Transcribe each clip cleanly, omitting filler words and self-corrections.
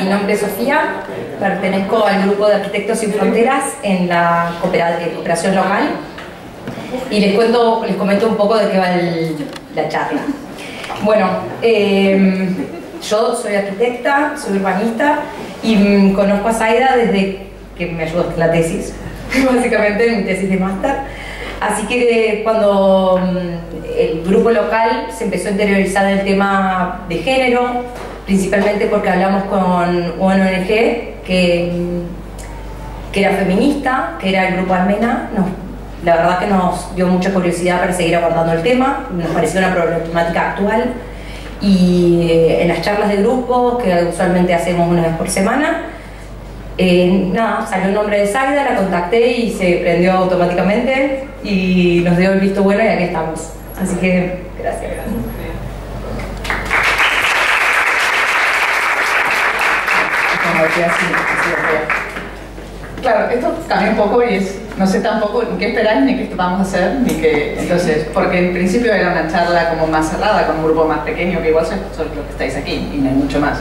mi nombre es Sofía, pertenezco al grupo de Arquitectos Sin Fronteras en la cooperación local y les comento un poco de qué va la charla. Bueno, yo soy arquitecta, soy urbanista y conozco a Zaida desde que me ayudó en la tesis, básicamente en mi tesis de máster. Así que cuando el grupo local se empezó a interiorizar el tema de género, principalmente porque hablamos con una ONG que era feminista, que era el Grupo Almena, la verdad que nos dio mucha curiosidad para seguir abordando el tema, nos pareció una problemática actual y en las charlas de grupo, que usualmente hacemos una vez por semana, nada, salió el nombre de Zaida, la contacté y se prendió automáticamente y nos dio el visto bueno y aquí estamos. Así que, gracias. Claro, esto cambia un poco y no sé tampoco ni qué esperáis ni qué vamos a hacer, entonces, porque en principio era una charla como más cerrada, con un grupo más pequeño, que igual sois los que estáis aquí y no hay mucho más,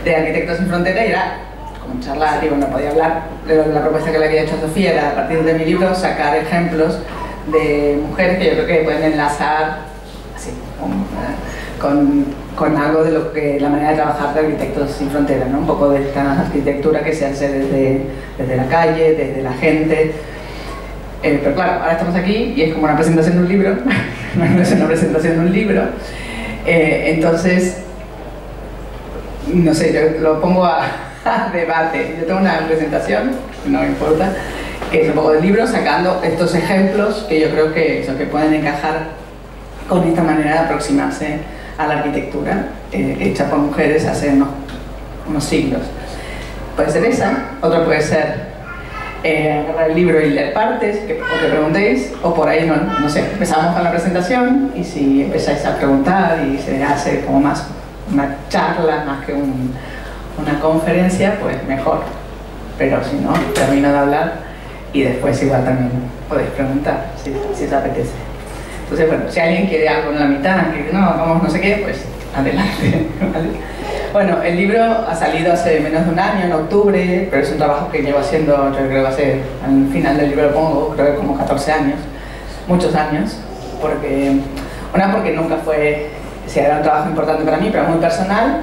de Arquitectos Sin Fronteras, y era como charla, no podía hablar, la propuesta que le había hecho Sofía era a partir de mi libro sacar ejemplos de mujeres que yo creo que pueden enlazar así, con algo de lo que la manera de trabajar de Arquitectos Sin Fronteras, ¿no? Un poco de esta arquitectura que se hace desde la calle, desde la gente. Pero claro, ahora estamos aquí y es como una presentación de un libro, no es una presentación de un libro. Entonces, no sé, yo lo pongo a debate. Yo tengo una presentación, no me importa, que es un poco del libro, sacando estos ejemplos que yo creo que pueden encajar con esta manera de aproximarse a la arquitectura hecha por mujeres hace unos siglos. Puede ser esa, otra puede ser agarrar el libro y leer partes, o que preguntéis, o por ahí, no sé, empezamos con la presentación y si empezáis a preguntar y se hace como más una charla más que una conferencia, pues mejor. Pero si no, termino de hablar y después igual también podéis preguntar si os apetece. Entonces, bueno, si alguien quiere algo en la mitad, que no, vamos no sé qué, pues adelante. ¿Vale? Bueno, el libro ha salido hace menos de un año, en octubre, pero es un trabajo que llevo haciendo, yo creo que hace, al final del libro lo pongo, creo que como 14 años, muchos años, porque nunca fue, era un trabajo importante para mí, pero muy personal,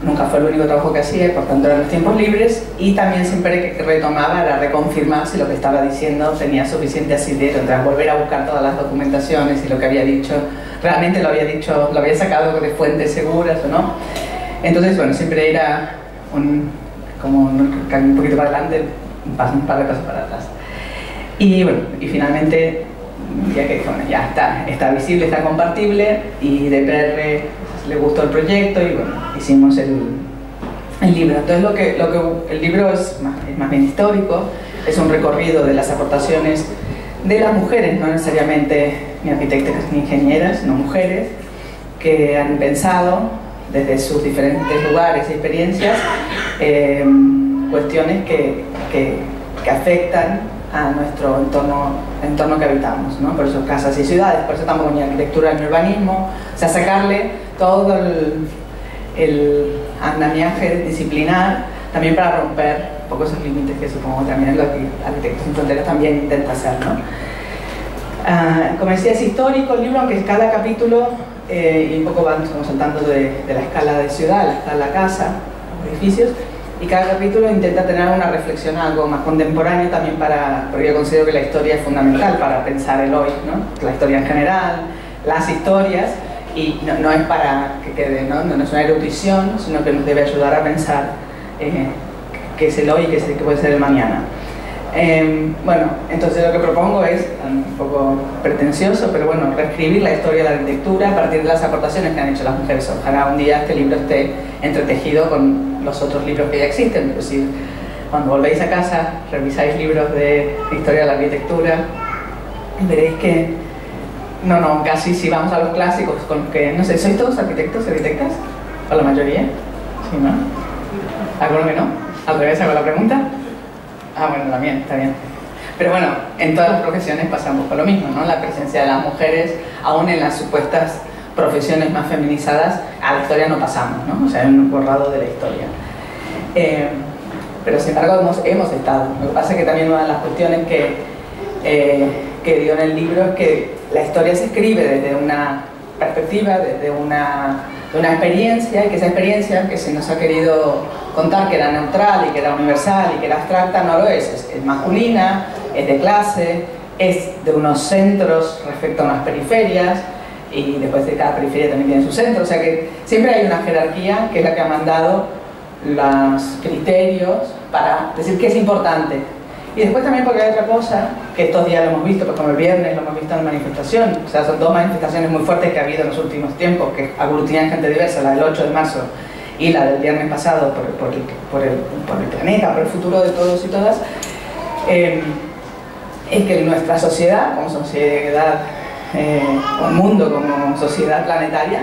nunca fue el único trabajo que hacía, por tanto eran los tiempos libres, y también siempre que retomaba era reconfirmar si lo que estaba diciendo tenía suficiente asidero, tras volver a buscar todas las documentaciones y lo que había dicho, realmente lo había sacado de fuentes seguras o no. Entonces, bueno, siempre era un poquito para adelante, un par de pasos para atrás. Y bueno, y finalmente, ya está visible, está compartible, y DPR le gustó el proyecto y bueno, hicimos el libro. Entonces el libro es más bien histórico, es un recorrido de las aportaciones de las mujeres, no necesariamente ni arquitectas ni ingenieras, sino mujeres que han pensado desde sus diferentes lugares y experiencias cuestiones que afectan a nuestro entorno que habitamos, ¿no? Por eso casas y ciudades, por eso estamos con arquitectura en urbanismo, o sea, sacarle todo el andamiaje disciplinar, también para romper un poco esos límites que supongo también lo que Arquitectos Sin Fronteras también intenta hacer, ¿no? Como decía, es histórico el libro, aunque cada capítulo, y un poco vamos saltando de la escala de ciudad a la escala casa, edificios, y cada capítulo intenta tener una reflexión algo más contemporáneo también porque yo considero que la historia es fundamental para pensar el hoy, ¿no? La historia en general, las historias, y no es para que quede, no es una erudición, sino que nos debe ayudar a pensar qué es el hoy y qué puede ser el mañana. Bueno, entonces lo que propongo es un poco pretencioso, pero bueno, reescribir la historia de la arquitectura a partir de las aportaciones que han hecho las mujeres. Ojalá un día este libro esté entretejido con los otros libros que ya existen, pero si cuando volvéis a casa revisáis libros de historia de la arquitectura, veréis que casi si vamos a los clásicos con que, no sé, ¿sois todos arquitectos, arquitectas? ¿O la mayoría? ¿Sí, no? ¿Alguno que no? ¿Al revés hago la pregunta? Ah, bueno, también, está bien. Pero bueno, en todas las profesiones pasa un poco lo mismo, ¿no? La presencia de las mujeres, aún en las supuestas profesiones más feminizadas, a la historia no pasamos, ¿no? O sea, hay un borrado de la historia. Pero sin embargo hemos estado. Lo que pasa es que también una de las cuestiones que dio en el libro es que la historia se escribe desde una perspectiva, desde una experiencia, y que esa experiencia que se nos ha querido contar que era neutral y que era universal y que era abstracta, no lo es masculina, es de clase, es de unos centros respecto a unas periferias, y después de cada periferia también tiene su centro, o sea que siempre hay una jerarquía que es la que ha mandado los criterios para decir qué es importante. Y después también porque hay otra cosa, que estos días lo hemos visto, pues como el viernes lo hemos visto en manifestación, o sea, son dos manifestaciones muy fuertes que ha habido en los últimos tiempos, que aglutinan gente diversa, la del 8 de marzo y la del viernes pasado por el planeta, por el futuro de todos y todas, es que nuestra sociedad, como sociedad, o el mundo como sociedad planetaria,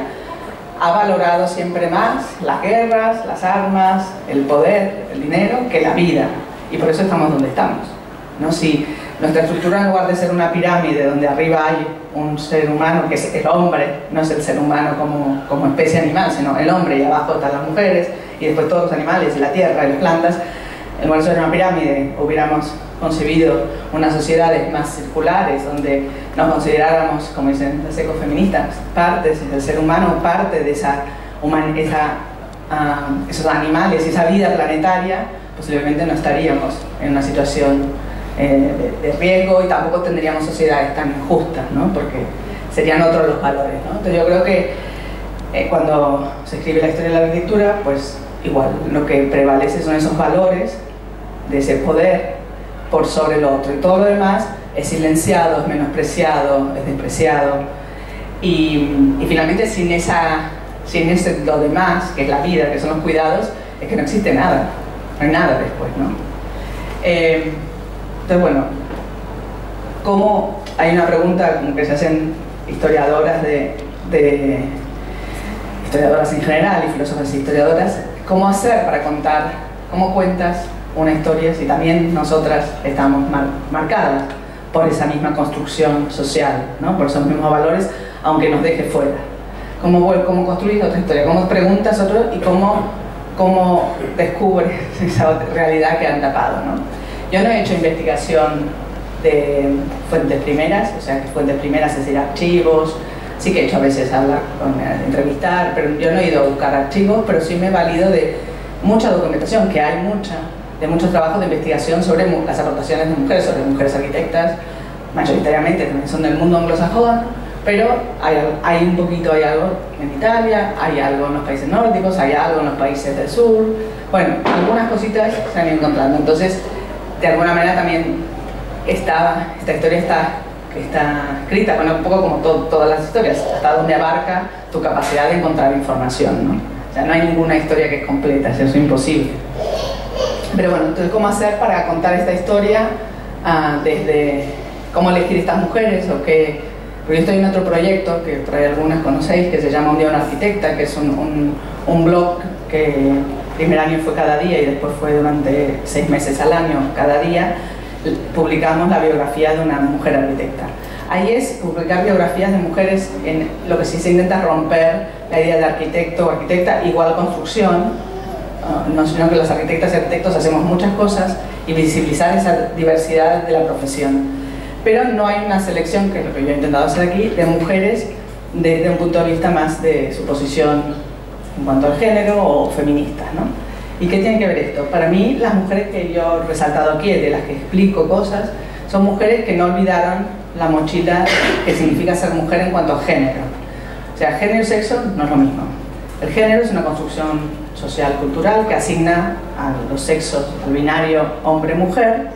ha valorado siempre más las guerras, las armas, el poder, el dinero, que la vida. Y por eso estamos donde estamos, ¿no? Si nuestra estructura, en lugar de ser una pirámide donde arriba hay un ser humano, que es el hombre, no es el ser humano como especie animal, sino el hombre, y abajo están las mujeres, y después todos los animales, y la tierra, y las plantas, en lugar de ser una pirámide, hubiéramos concebido unas sociedades más circulares, donde nos consideráramos, como dicen las ecofeministas, partes del ser humano, parte de esos animales y esa vida planetaria, posiblemente no estaríamos en una situación de riesgo, y tampoco tendríamos sociedades tan injustas, ¿no? Porque serían otros los valores, ¿no? Entonces yo creo que cuando se escribe la historia de la arquitectura, pues igual lo que prevalece son esos valores de ese poder por sobre lo otro, y todo lo demás es silenciado, es menospreciado, es despreciado, y finalmente sin lo demás, que es la vida, que son los cuidados, es que no existe nada. No hay nada después, ¿no? Entonces, bueno, ¿cómo? Hay una pregunta como que se hacen historiadoras historiadoras en general y filósofas y historiadoras, ¿cómo hacer para contar, cómo cuentas una historia si también nosotras estamos marcadas por esa misma construcción social, ¿no? Por esos mismos valores, aunque nos deje fuera? ¿Cómo construís otra historia? ¿Cómo preguntas otro? ¿Y cómo descubres esa realidad que han tapado, ¿no? Yo no he hecho investigación de fuentes primeras, o sea, que fuentes primeras es decir, archivos, sí que he hecho a veces hablar, entrevistar, pero yo no he ido a buscar archivos, pero sí me he valido de mucha documentación, que hay de muchos trabajos de investigación sobre las aportaciones de mujeres, sobre mujeres arquitectas, mayoritariamente también son del mundo anglosajón, pero hay algo en Italia, hay algo en los países nórdicos, hay algo en los países del sur. Bueno, algunas cositas se han ido encontrando. Entonces, de alguna manera también esta historia está escrita, bueno, un poco como todas las historias, hasta donde abarca tu capacidad de encontrar información, ¿no? O sea, no hay ninguna historia que es completa, eso es imposible. Pero bueno, entonces, ¿cómo hacer para contar esta historia? Desde cómo elegir estas mujeres, o qué. Porque yo estoy en otro proyecto que por ahí algunas conocéis, que se llama Un día una arquitecta, que es un blog que el primer año fue cada día y después fue durante 6 meses al año, cada día publicamos la biografía de una mujer arquitecta. Ahí es publicar biografías de mujeres en lo que sí se intenta romper la idea de arquitecto o arquitecta igual construcción, no, sino que los arquitectas y arquitectos hacemos muchas cosas, y visibilizar esa diversidad de la profesión. Pero no hay una selección, que es lo que yo he intentado hacer aquí, de mujeres desde un punto de vista más de su posición en cuanto al género o feministas, ¿no? ¿Y qué tiene que ver esto? Para mí, las mujeres que yo he resaltado aquí, de las que explico cosas, son mujeres que no olvidaron la mochila que significa ser mujer en cuanto a género. O sea, género y sexo no es lo mismo. El género es una construcción social, cultural, que asigna a los sexos, al binario hombre-mujer.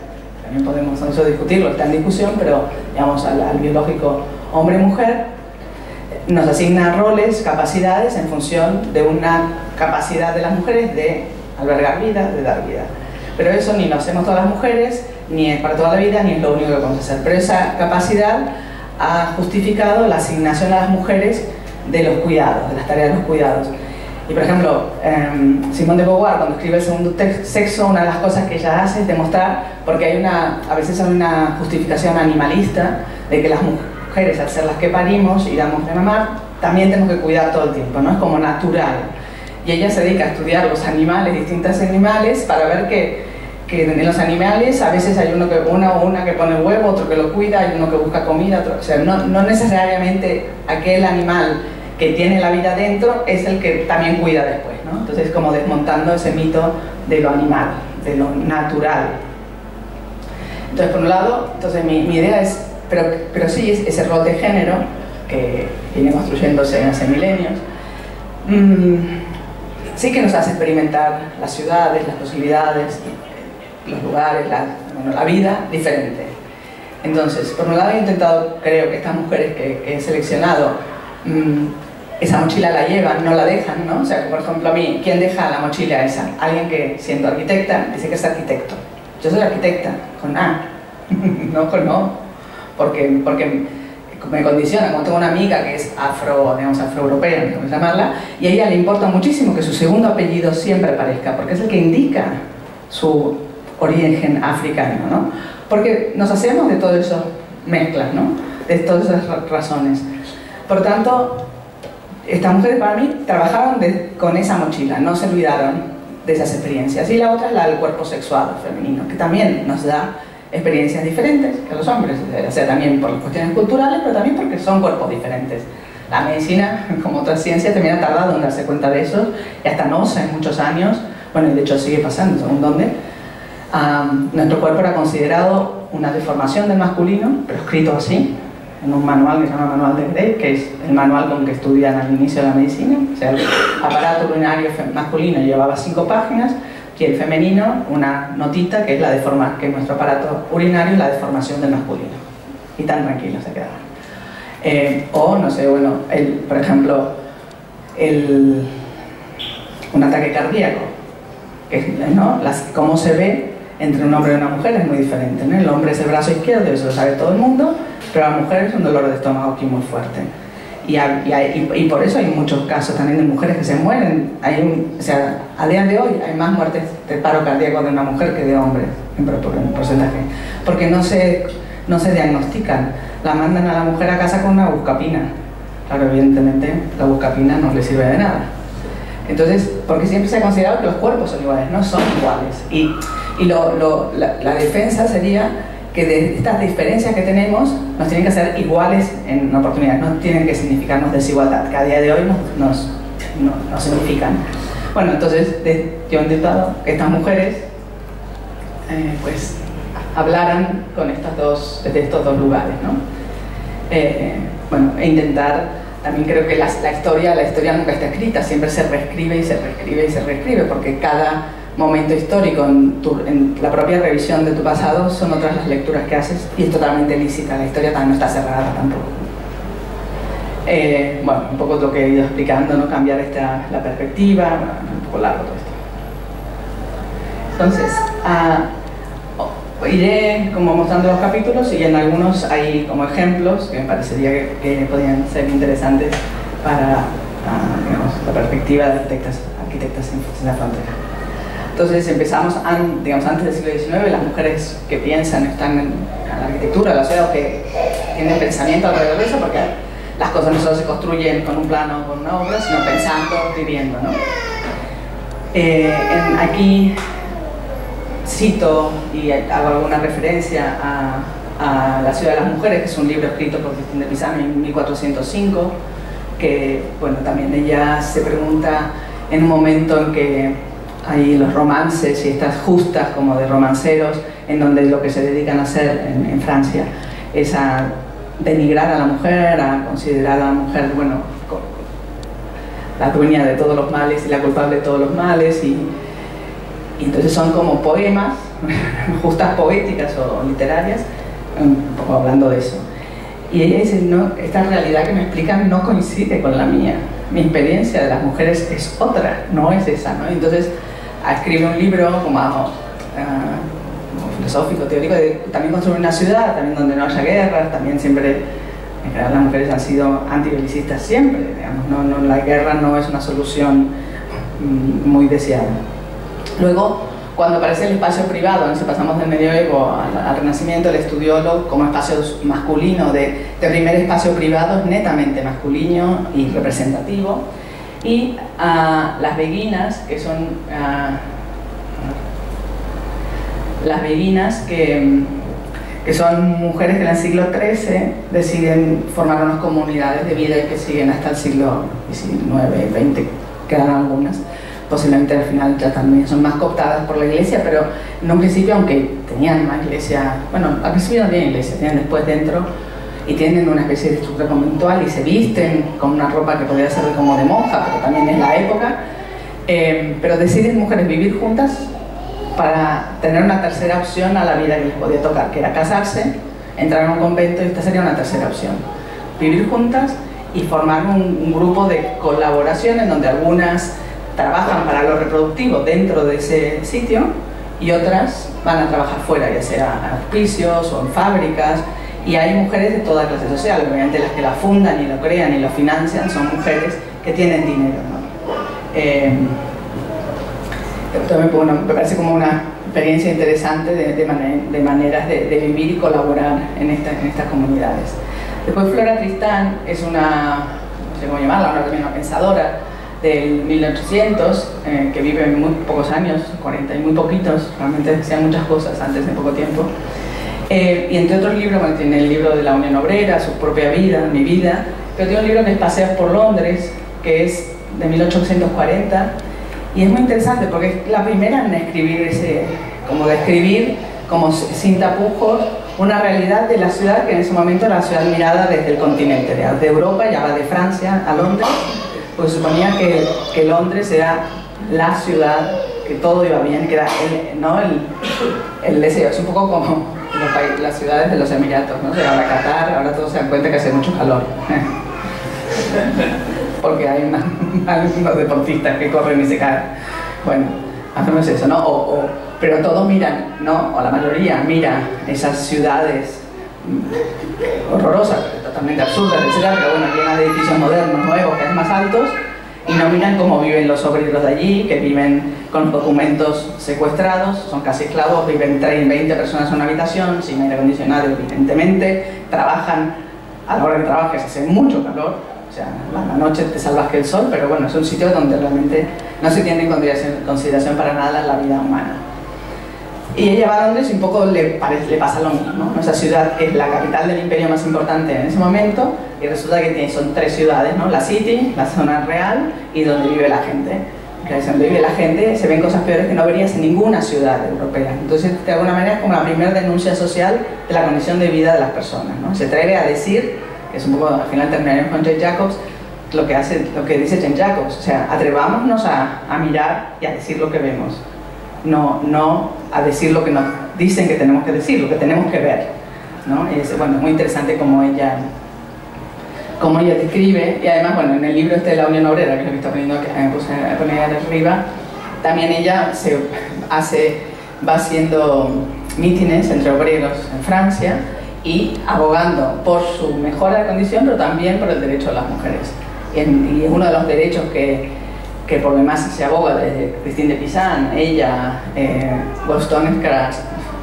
También podemos eso discutirlo, está en discusión, pero digamos al biológico hombre-mujer, nos asigna roles, capacidades en función de una capacidad de las mujeres de albergar vida, de dar vida. Pero eso ni lo hacemos todas las mujeres, ni es para toda la vida, ni es lo único que podemos hacer. Pero esa capacidad ha justificado la asignación a las mujeres de los cuidados, de las tareas de los cuidados. Y por ejemplo, Simone de Beauvoir, cuando escribe El segundo sexo, una de las cosas que ella hace es demostrar, porque a veces hay una justificación animalista de que las mujeres, al ser las que parimos y damos de mamar, también tenemos que cuidar todo el tiempo, ¿no? Es como natural. y ella se dedica a estudiar los animales, distintos animales, para ver que en los animales a veces hay una que pone el huevo, otro que lo cuida, hay uno que busca comida, otro, o sea, no necesariamente aquel animal que tiene la vida dentro es el que también cuida después, ¿no? Entonces, como desmontando ese mito de lo animal, de lo natural. Entonces, por un lado, entonces mi idea es, pero sí, ese rol de género que viene construyéndose hace milenios, sí que nos hace experimentar las ciudades, las posibilidades, los lugares, la vida diferente. Entonces, por un lado he intentado, creo que estas mujeres que he seleccionado, esa mochila la llevan, no la dejan, ¿no? O sea, por ejemplo, a mí, ¿quién deja la mochila esa? Alguien que, siendo arquitecta, dice que es arquitecto. Yo soy arquitecta, con A, no con O, porque me condiciona. Como tengo una amiga que es afroeuropea, no sé cómo llamarla, y a ella le importa muchísimo que su segundo apellido siempre aparezca, porque es el que indica su origen africano, ¿no? Porque nos hacemos de todas esas mezclas, ¿no? De todas esas razones. Por tanto, estas mujeres para mí trabajaron con esa mochila, no se olvidaron de esas experiencias. Y la otra es la del cuerpo sexual femenino, que también nos da experiencias diferentes que los hombres, o sea, también por cuestiones culturales, pero también porque son cuerpos diferentes. La medicina, como otras ciencias, también ha tardado en darse cuenta de eso, y hasta no hace muchos años, bueno, y de hecho sigue pasando, según dónde, nuestro cuerpo era considerado una deformación del masculino, pero escrito así, en un manual que se llama Manual de Gray, que es el manual con que estudian al inicio de la medicina. O sea, el aparato urinario masculino llevaba 5 páginas, y el femenino una notita que es que nuestro aparato urinario es la deformación del masculino. Y tan tranquilos se quedaban. O, no sé, bueno, por ejemplo, un ataque cardíaco, ¿no? Cómo se ve entre un hombre y una mujer es muy diferente, ¿no? El hombre es el brazo izquierdo, eso lo sabe todo el mundo, pero la mujer es un dolor de estómago aquí muy fuerte. Y por eso hay muchos casos también de mujeres que se mueren. O sea, a día de hoy hay más muertes de paro cardíaco de una mujer que de hombres, en porcentaje. Porque no se diagnostican. La mandan a la mujer a casa con una buscapina. Claro, evidentemente la buscapina no le sirve de nada. Entonces, porque siempre se ha considerado que los cuerpos son iguales, no son iguales. La defensa sería que de estas diferencias que tenemos nos tienen que hacer iguales en oportunidades, no tienen que significarnos desigualdad, que a día de hoy nos significan. Bueno, entonces yo he intentado que estas mujeres pues hablaran desde estos dos lugares, ¿no? Bueno, e intentar, también creo que la historia nunca está escrita, siempre se reescribe y se reescribe y se reescribe, porque cada momento histórico en la propia revisión de tu pasado son otras las lecturas que haces, y es totalmente lícita, la historia no está cerrada tampoco. Bueno, un poco lo que he ido explicando, ¿no? Cambiar la perspectiva, un poco largo todo esto. Entonces, iré como mostrando los capítulos, y en algunos hay como ejemplos que me parecería que podían ser interesantes para digamos, la perspectiva de arquitectas en la frontera. Entonces empezamos, digamos, antes del siglo XIX, las mujeres que piensan están en la arquitectura, la ciudad, o que tienen pensamiento alrededor de eso, porque las cosas no solo se construyen con un plano o con una obra, sino pensando, viviendo, ¿no? Aquí cito y hago alguna referencia a La ciudad de las mujeres, que es un libro escrito por Cristina de Pisano en 1405, que, bueno, también ella se pregunta en un momento en que hay los romances y estas justas como de romanceros, en donde lo que se dedican a hacer en Francia es a denigrar a la mujer, a considerar a la mujer, bueno, la dueña de todos los males y la culpable de todos los males, y entonces son como poemas, justas poéticas o literarias, un poco hablando de eso. Y ella dice, no, esta realidad que me explican no coincide con la mía, mi experiencia de las mujeres es otra, no es esa, ¿no? Entonces escribe un libro como filosófico, teórico, de también construir una ciudad, también donde no haya guerras, también siempre, en general las mujeres han sido antibelicistas siempre, digamos, la guerra no es una solución muy deseada. Luego, cuando aparece el espacio privado, si pasamos del medioevo al Renacimiento, el estudiólogo como espacio masculino, de primer espacio privado, es netamente masculino y representativo. y las beguinas, que son las beguinas que son mujeres que en el siglo XIII deciden formar unas comunidades de vida y que siguen hasta el siglo XIX, XX, quedan algunas. Posiblemente al final ya también son más cooptadas por la iglesia, pero en un principio, aunque tenían una iglesia, bueno, al principio no tienen iglesia, tienen después dentro, y tienen una especie de estructura conventual y se visten con una ropa que podría ser como de monja, pero también es la época, pero deciden mujeres vivir juntas para tener una tercera opción a la vida que les podía tocar, que era casarse, entrar en un convento, y esta sería una tercera opción. Vivir juntas y formar un grupo de colaboración en donde algunas trabajan para lo reproductivo dentro de ese sitio y otras van a trabajar fuera, ya sea en hospicios o en fábricas, y hay mujeres de toda clase social. Obviamente las que la fundan y lo crean y lo financian son mujeres que tienen dinero, ¿no? Bueno, me parece como una experiencia interesante de maneras de vivir y colaborar en estas comunidades. Después Flora Tristán es una, no sé cómo llamarla, una pensadora del 1800, que vive muy pocos años, 40 y muy poquitos, realmente hacían muchas cosas antes de poco tiempo. Y entre otros libros, bueno, tiene el libro de la Unión Obrera, su propia vida, mi vida, pero tiene un libro que es Paseos por Londres, que es de 1840, y es muy interesante porque es la primera en escribir como describir, como sin tapujos, una realidad de la ciudad que en ese momento era la ciudad mirada desde el continente, de Europa, ya va de Francia a Londres, pues suponía que Londres era la ciudad, que todo iba bien, que era el deseo. Es un poco como las ciudades de los Emiratos, ¿no? O sea, ahora Qatar, ahora todos se dan cuenta que hace mucho calor. Porque hay unos deportistas que corren y se caen. Bueno, hacemos eso, ¿no? Pero todos miran, ¿no? O la mayoría mira esas ciudades horrorosas, totalmente absurdas, etc., pero bueno, llenas de edificios modernos, nuevos, cada vez más altos, y no miran cómo viven los obreros de allí, que viven con documentos secuestrados, son casi esclavos, viven 20 personas en una habitación, sin aire acondicionado, evidentemente, trabajan, a la hora que trabajes hace mucho calor, o sea, la noche te salvas que el sol, pero bueno, es un sitio donde realmente no se tiene en consideración para nada la vida humana. Y ella va a Londres y un poco le pasa lo mismo, ¿no? Esa ciudad que es la capital del imperio más importante en ese momento, y resulta que son 3 ciudades, ¿no? La City, la zona real y donde vive la gente. Que es donde vive la gente se ven cosas peores que no verías en ninguna ciudad europea. Entonces, de alguna manera, es como la primera denuncia social de la condición de vida de las personas, ¿no? Se atreve a decir, que es un poco, al final terminaremos con Jane Jacobs, lo que dice Jane Jacobs, o sea, atrevámonos a mirar y a decir lo que vemos. No a decir lo que nos dicen que tenemos que decir, lo que tenemos que ver, ¿no? Y es, bueno, muy interesante como ella describe, y además, bueno, en el libro de la Unión Obrera, que es lo que está poniendo, que me puse a poner arriba, también ella va haciendo mítines entre obreros en Francia y abogando por su mejora de condición, pero también por el derecho de las mujeres. Y es uno de los derechos que por lo demás se aboga desde Christine de Pizan, ella, Wollstonecraft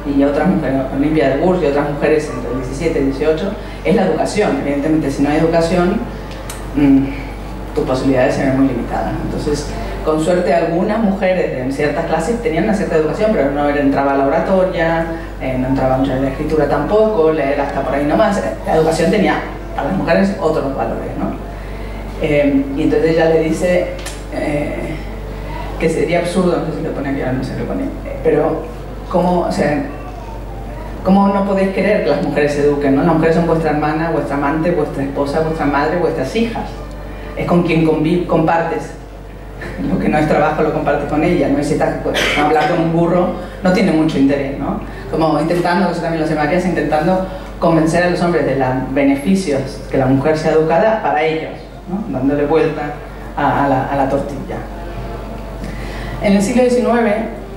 y otras mujeres, Olympia de Bourges y otras mujeres entre 17 y 18, es la educación. Evidentemente, si no hay educación, tus posibilidades se ven muy limitadas. Entonces, con suerte, algunas mujeres en ciertas clases tenían una cierta educación, pero no entraba a la oratoria, no entraba mucho en la escritura tampoco, leer hasta por ahí nomás. La educación tenía para las mujeres otros valores, ¿no? Y entonces ella le dice que sería absurdo, no sé si lo pone aquí, ahora no sé si lo pone, pero ¿cómo no podéis querer que las mujeres se eduquen, ¿no? Las mujeres son vuestra hermana, vuestra amante, vuestra esposa, vuestra madre, vuestras hijas. Es con quien compartes. Lo que no es trabajo lo compartes con ella, ¿no? Y si estás hablar con un burro, no tiene mucho interés, ¿no? Como intentando, eso también lo hace María, intentando convencer a los hombres de los beneficios que la mujer sea educada para ellos, ¿no? Dándole vuelta a la tortilla. En el siglo XIX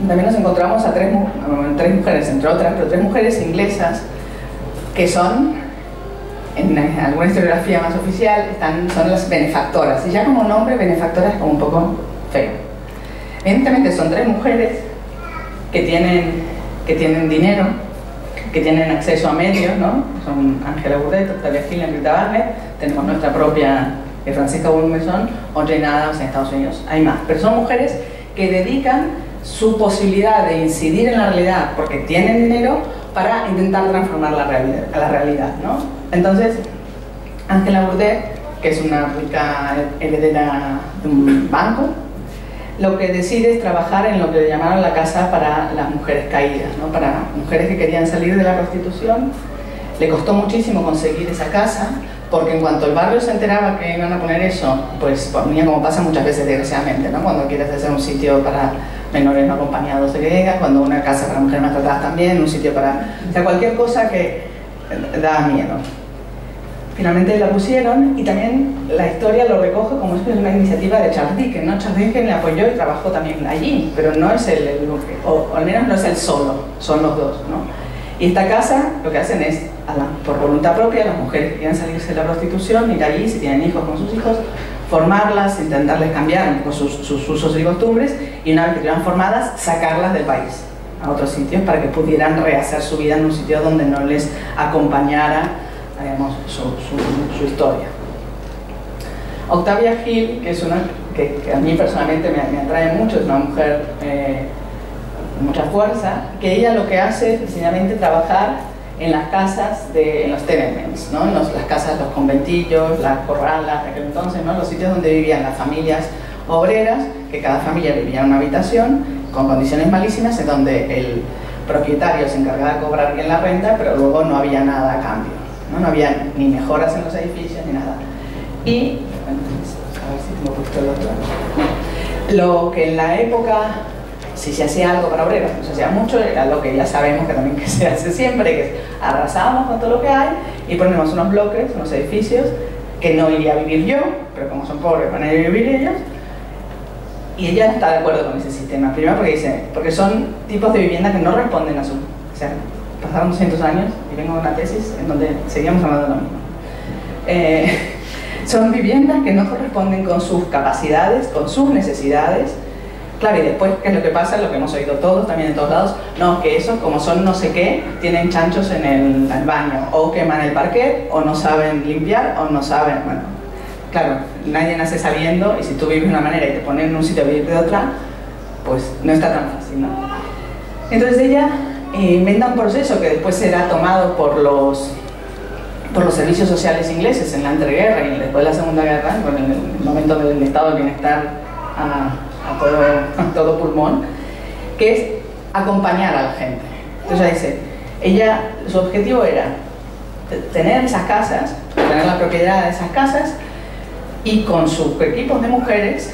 también nos encontramos a tres mujeres, entre otras, pero 3 mujeres inglesas que son, en alguna historiografía más oficial, son las benefactoras. Y ya como nombre, benefactora es como un poco feo. Evidentemente son 3 mujeres que tienen dinero, que tienen acceso a medios, ¿no? Son Angela Burdett, Octavia Hill, Rita Barnett. Tenemos nuestra propia Francisca Bourg-Messon o Jane Addams en Estados Unidos. Hay más, pero son mujeres que dedican su posibilidad de incidir en la realidad porque tienen dinero para intentar transformar la realidad, ¿no? Entonces, Angela Bourdet, que es una rica heredera de un banco, lo que decide es trabajar en lo que llamaron la casa para las mujeres caídas, ¿no? Para mujeres que querían salir de la prostitución. Le costó muchísimo conseguir esa casa, porque en cuanto el barrio se enteraba que iban a poner eso, pues ponía, como pasa muchas veces desgraciadamente, ¿no? Cuando quieres hacer un sitio para menores no acompañados segregas, cuando una casa para mujeres maltratadas también, un sitio para... O sea, cualquier cosa que da miedo. Finalmente la pusieron, y también la historia lo recoge como es una iniciativa de Charles Dickens, ¿no? Charles Dickens le apoyó y trabajó también allí, pero no es o al menos no es él solo, son los dos, ¿no? Y esta casa lo que hacen es, por voluntad propia, las mujeres que quieren salirse de la prostitución, ir allí, si tienen hijos con sus hijos, formarlas, intentarles cambiar un poco sus usos y costumbres, y una vez que estuvieran formadas, sacarlas del país a otros sitios para que pudieran rehacer su vida en un sitio donde no les acompañara, digamos, su historia. Octavia Hill, que es una que a mí personalmente me atrae mucho, es una mujer con mucha fuerza, que ella lo que hace es sencillamente trabajar en las casas, en los tenements, ¿no? Las casas, los conventillos, las corralas de aquel entonces, ¿no? Los sitios donde vivían las familias obreras, que cada familia vivía en una habitación con condiciones malísimas, en donde el propietario se encargaba de cobrar bien la renta, pero luego no había nada a cambio, ¿no? No había ni mejoras en los edificios ni nada. Y, bueno, a ver si tengo puesto el otro. Lo que en la época, si se hacía algo para obreros, no se hacía mucho, era lo que ya sabemos que también que se hace siempre, que es arrasamos con todo lo que hay y ponemos unos bloques, unos edificios que no iría a vivir yo, pero como son pobres van a ir a vivir ellos. Y ella no está de acuerdo con ese sistema, primero porque son tipos de vivienda que no responden a su... O sea, pasaron 200 años y vengo de una tesis en donde seguíamos hablando de lo mismo. Son viviendas que no corresponden con sus capacidades, con sus necesidades. Claro, y después, ¿qué es lo que pasa? Lo que hemos oído todos, también en todos lados, no, que esos, como son no sé qué, tienen chanchos en el baño, o queman el parquet, o no saben limpiar, o no saben, bueno, claro, nadie nace sabiendo, y si tú vives de una manera y te ponen en un sitio a vivir de otra, pues no está tan fácil, ¿no? Entonces ella inventa un proceso que después será tomado por los servicios sociales ingleses en la entreguerra y después de la Segunda Guerra, bueno, en el momento del estado de bienestar a todo pulmón, que es acompañar a la gente. Entonces ella dice, su objetivo era tener esas casas, tener la propiedad de esas casas y con sus equipos de mujeres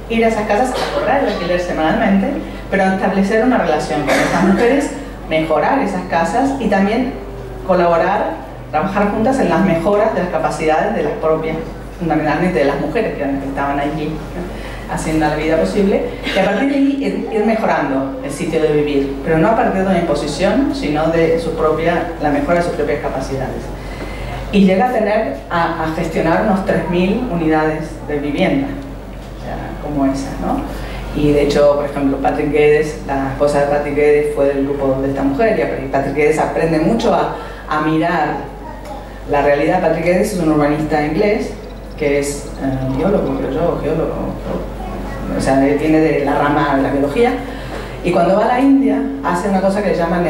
ir a esas casas a cobrar el alquiler semanalmente, pero establecer una relación con esas mujeres, mejorar esas casas y también colaborar, trabajar juntas en las mejoras de las capacidades de las propias, fundamentalmente de las mujeres que estaban allí haciendo la vida posible, y a partir de ahí ir mejorando el sitio de vivir, pero no a partir de una imposición, sino de la mejora de sus propias capacidades. Y llega a gestionar unos 3.000 unidades de vivienda, o sea, como esa, ¿no? Y de hecho, por ejemplo, Patrick Geddes, la esposa de Patrick Geddes, fue del grupo de esta mujer, y Patrick Geddes aprende mucho a mirar la realidad. Patrick Geddes es un urbanista inglés, que es biólogo, creo yo, geólogo, o sea, viene de la rama de la biología, y cuando va a la India hace una cosa que le llaman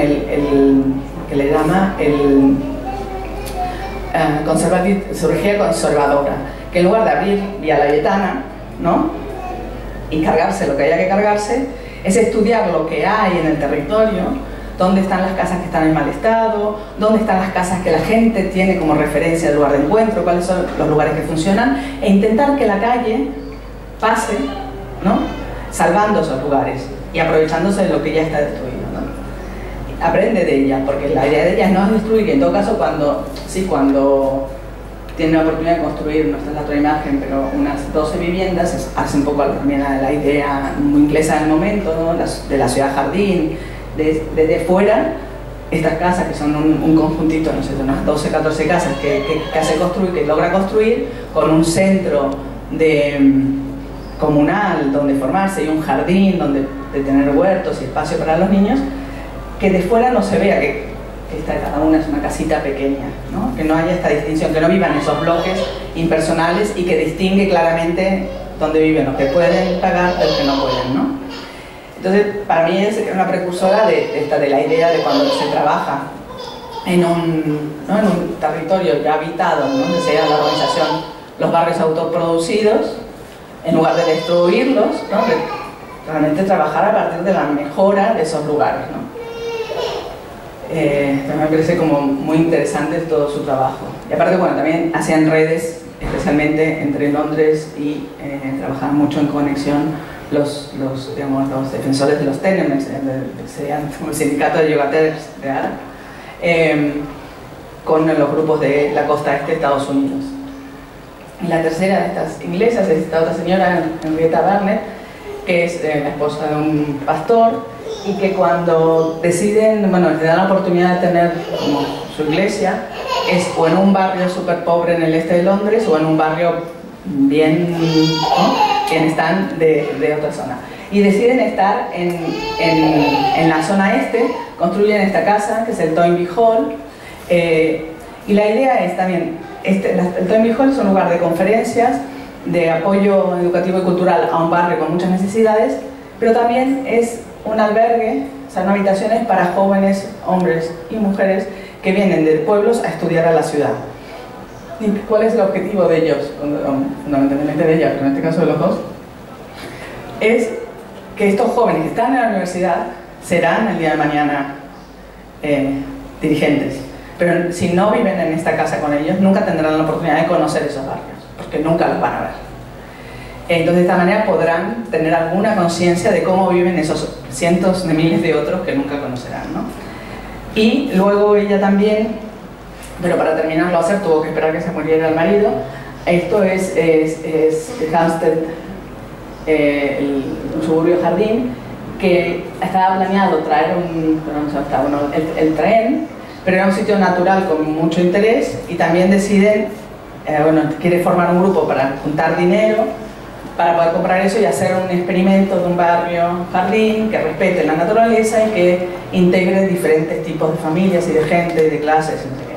cirugía conservadora, que en lugar de abrir vía Layetana, ¿no?, y cargarse lo que haya que cargarse, es estudiar lo que hay en el territorio, dónde están las casas que están en mal estado, dónde están las casas que la gente tiene como referencia de lugar de encuentro, cuáles son los lugares que funcionan, e intentar que la calle pase, ¿no?, salvando esos lugares y aprovechándose de lo que ya está destruido, ¿no? Aprende de ella, porque la idea de ella no es destruir, y en todo caso cuando tiene la oportunidad de construir, no está en la otra imagen, pero unas 12 viviendas, hace un poco también la idea muy inglesa del momento, ¿no?, de la ciudad jardín, desde fuera, estas casas que son un conjuntito, no sé, de unas 12, 14 casas que logra construir con un centro comunal donde formarse y un jardín de tener huertos y espacio para los niños, que de fuera no se vea, que cada una es una casita pequeña, ¿no? Que no haya esta distinción, que no vivan esos bloques impersonales y que distingue claramente dónde viven los que pueden pagar de los que no pueden, ¿no? Entonces, para mí es una precursora de la idea de cuando se trabaja en un territorio ya habitado, ¿no? Que sea la organización, los barrios autoproducidos, en lugar de destruirlos, ¿no? De realmente trabajar a partir de la mejora de esos lugares, ¿no? Me parece como muy interesante todo su trabajo. Y aparte, bueno, también hacían redes, especialmente entre Londres, y trabajaban mucho en conexión los defensores de los tenements, serían como el sindicato de yogaters de Ara, con los grupos de la costa este de Estados Unidos. Y la tercera de estas inglesas es esta otra señora, Henrietta Barnett, que es la esposa de un pastor, y que cuando deciden, bueno, les dan la oportunidad de tener como su iglesia, es o en un barrio súper pobre en el este de Londres o en un barrio bien, ¿no? Que están de otra zona. Y deciden estar en la zona este, construyen esta casa, que es el Toynbee Hall, y la idea es también, el Toynbee Hall es un lugar de conferencias, de apoyo educativo y cultural a un barrio con muchas necesidades, pero también es un albergue, o sea, habitaciones para jóvenes, hombres y mujeres que vienen de pueblos a estudiar a la ciudad. ¿Y cuál es el objetivo de ellos? Fundamentalmente de ella, pero en este caso de los dos, es que estos jóvenes que están en la universidad serán el día de mañana dirigentes, pero si no viven en esta casa con ellos, nunca tendrán la oportunidad de conocer esos barrios, porque nunca los van a ver. Entonces, de esta manera podrán tener alguna conciencia de cómo viven esos cientos de miles de otros que nunca conocerán, ¿no? Y luego ella también, pero para terminarlo a hacer, tuvo que esperar que se muriera el marido. Esto es Hampstead, un suburbio jardín, que estaba planeado traer el tren, pero era un sitio natural con mucho interés, y también deciden, quiere formar un grupo para juntar dinero para poder comprar eso y hacer un experimento de un barrio jardín que respete la naturaleza y que integre diferentes tipos de familias y de gente y de clases y no sé qué.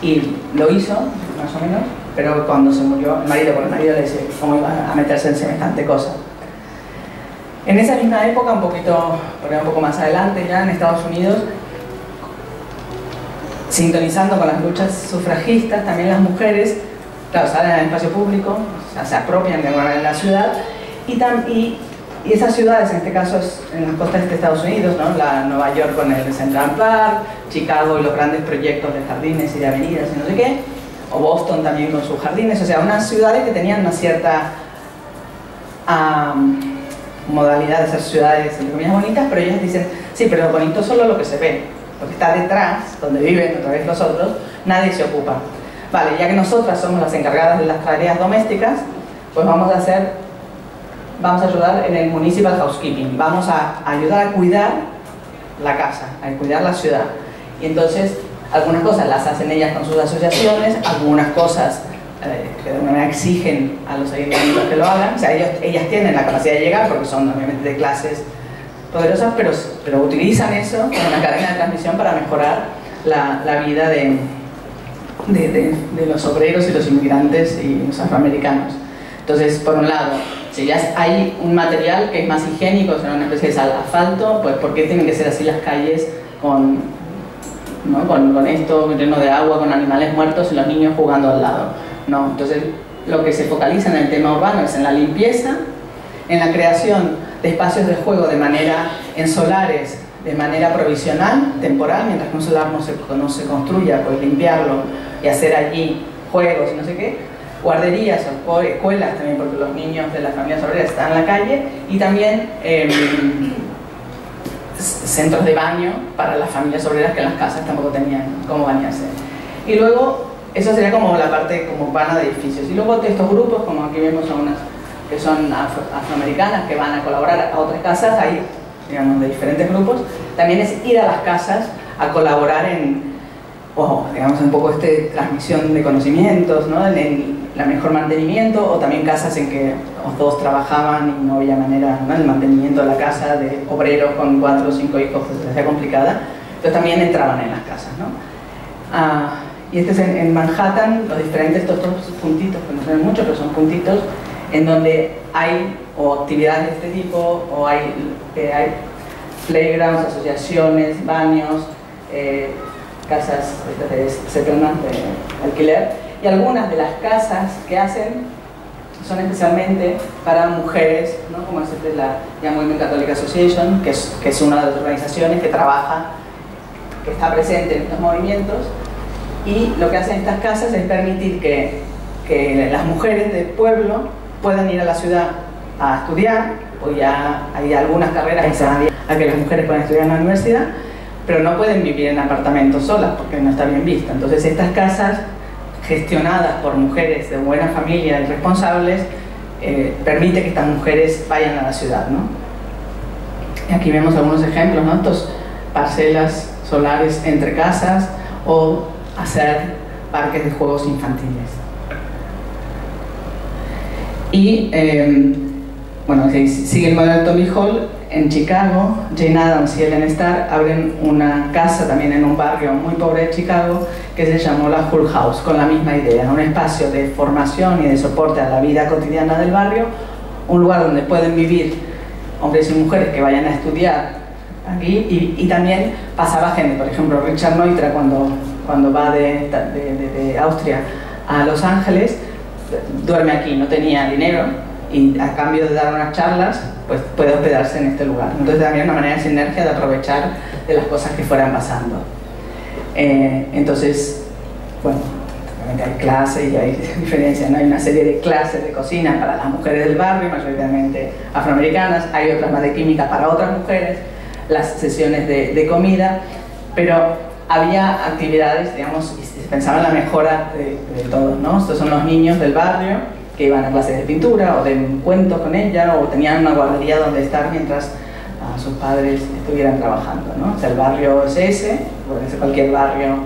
Y lo hizo, más o menos, pero cuando se murió el marido, porque el marido le dice cómo iba a meterse en semejante cosa. En esa misma época, un poco más adelante, ya en Estados Unidos, sintonizando con las luchas sufragistas, también las mujeres, claro, salen al espacio público, o sea, se apropian de alguna manera de la ciudad, y esas ciudades, en este caso es en las costas de Estados Unidos, ¿no? Nueva York con el Central Park, Chicago y los grandes proyectos de jardines y de avenidas y no sé qué, o Boston también con sus jardines, o sea, unas ciudades que tenían una cierta modalidad de ser ciudades, entre comillas, bonitas, pero ellas dicen, sí, pero lo bonito es solo lo que se ve, lo que está detrás, donde viven otra vez los otros, nadie se ocupa. Vale, ya que nosotras somos las encargadas de las tareas domésticas, pues vamos a ayudar en el municipal housekeeping, vamos a ayudar a cuidar la casa, a cuidar la ciudad. Y entonces, algunas cosas las hacen ellas con sus asociaciones, algunas cosas que de alguna manera exigen a los ayuntamientos que lo hagan, o sea, ellas tienen la capacidad de llegar porque son obviamente de clases poderosas, pero utilizan eso como una cadena de transmisión para mejorar la vida de los obreros y los inmigrantes y los afroamericanos. Entonces, por un lado, si ya hay un material que es más higiénico, o sea, una especie de asfalto, pues ¿por qué tienen que ser así las calles con esto lleno de agua, con animales muertos y los niños jugando al lado? No, entonces lo que se focaliza en el tema urbano es en la limpieza, en la creación de espacios de juego en solares, de manera provisional, temporal, mientras que un solar no se construya, pues limpiarlo y hacer allí juegos y no sé qué, guarderías o escuelas también, porque los niños de las familias obreras están en la calle, y también centros de baño para las familias obreras que en las casas tampoco tenían cómo bañarse. Y luego, eso sería como la parte como urbana de edificios. Y luego de estos grupos, como aquí vemos a unas que son afroamericanas que van a colaborar a otras casas, hay, digamos, de diferentes grupos, también es ir a las casas a colaborar digamos, un poco transmisión de conocimientos, ¿no? En el mejor mantenimiento, o también casas en que los dos trabajaban y no había manera, ¿no? El mantenimiento de la casa de obreros con 4 o 5 hijos, pues se hacía complicada, Entonces también entraban en las casas, ¿no? Y este es en Manhattan, los diferentes, estos dos puntitos, que no se ven mucho, pero son puntitos, en donde hay o actividades de este tipo, o hay playgrounds, asociaciones, baños, casas de settlement, de alquiler, y algunas de las casas que hacen son especialmente para mujeres, ¿no? Como es la Young Women Catholic Association, que es una de las organizaciones que trabaja, que está presente en estos movimientos, y lo que hacen estas casas es permitir que las mujeres del pueblo puedan ir a la ciudad a estudiar, o ya hay algunas carreras que se dan a que las mujeres puedan estudiar en la universidad, pero no pueden vivir en apartamentos solas porque no está bien vista. Entonces estas casas, gestionadas por mujeres de buena familia y responsables, permite que estas mujeres vayan a la ciudad, ¿no? Y aquí vemos algunos ejemplos, ¿no? Estos parcelas solares entre casas, o hacer parques de juegos infantiles. Y bueno, sigue el modelo de Tommy Hall. En Chicago, Jane Addams y Ellen Starr abren una casa también en un barrio muy pobre de Chicago que se llamó la Hull House, con la misma idea, un espacio de formación y de soporte a la vida cotidiana del barrio, un lugar donde pueden vivir hombres y mujeres que vayan a estudiar aquí, y también pasaba gente. Por ejemplo, Richard Neutra, cuando va de Austria a Los Ángeles, duerme aquí, no tenía dinero, y a cambio de dar unas charlas, pues puede hospedarse en este lugar. Entonces también una manera de sinergia de aprovechar de las cosas que fueran pasando. Entonces, bueno, hay clases y hay diferencias, ¿no? Hay una serie de clases de cocina para las mujeres del barrio, mayoritariamente afroamericanas, hay otras más de química para otras mujeres, las sesiones de comida, pero había actividades, digamos, y se pensaba en la mejora de todos, ¿no? Estos son los niños del barrio que iban a clases de pintura o de cuentos con ella, o tenían una guardería donde estar mientras sus padres estuvieran trabajando, ¿no? O sea, el barrio es ese, puede ser cualquier barrio,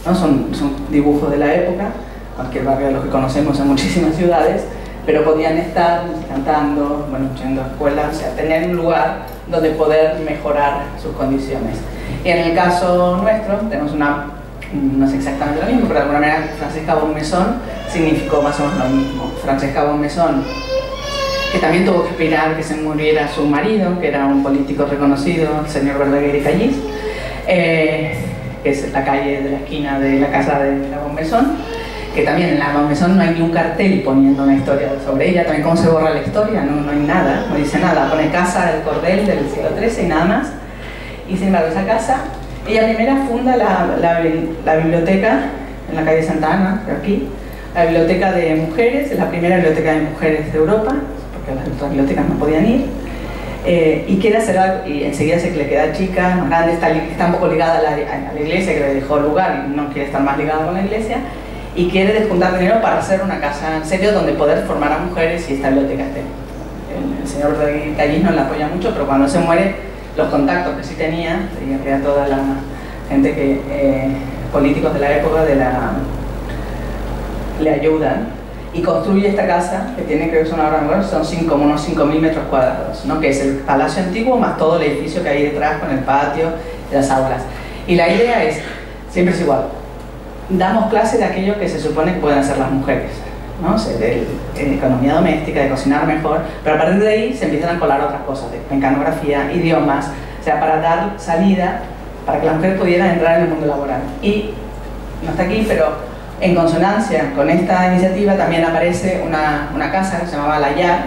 ¿no? Son dibujos de la época, cualquier barrio de los que conocemos en muchísimas ciudades, pero podían estar cantando, bueno, yendo a escuela, o sea, tener un lugar donde poder mejorar sus condiciones. Y en el caso nuestro, tenemos no es exactamente lo mismo, pero de alguna manera Francesca Bonmesón significó más o menos lo mismo. Francesca Bonmesón, que también tuvo que esperar que se muriera su marido, que era un político reconocido, el señor Verdaguer y Callís, que es la calle de la esquina de la casa de la Bonmesón, que también en la Bonmesón no hay ni un cartel poniendo una historia sobre ella. También cómo se borra la historia, no hay nada, no dice nada, pone casa del Cordel del siglo XIII y nada más. Y sin embargo esa casa, ella primero funda la biblioteca en la calle Santa Ana, de aquí, la biblioteca de mujeres, es la primera biblioteca de mujeres de Europa, porque las otras bibliotecas no podían ir, y quiere hacer algo, y enseguida se le queda chica, más grande, está un poco ligada a la iglesia, que le dejó lugar y no quiere estar más ligada con la iglesia, y quiere juntar dinero para hacer una casa en serio donde poder formar a mujeres y esta biblioteca esté. El señor Callís no la apoya mucho, pero cuando se muere, los contactos que sí tenía, que era toda la gente políticos de la época le ayudan, y construye esta casa que tiene, creo que son ahora, son como unos 5.000 metros cuadrados, ¿no? Que es el palacio antiguo más todo el edificio que hay detrás con el patio y las aulas. Y la idea es, siempre es igual, damos clases de aquello que se supone que pueden hacer las mujeres, ¿no? O sea, de economía doméstica, de cocinar mejor, pero a partir de ahí se empiezan a colar otras cosas, de mecanografía, idiomas, o sea, para dar salida, para que las mujeres pudieran entrar en el mundo laboral. Y no está aquí, pero en consonancia con esta iniciativa también aparece una casa que se llamaba La Yar,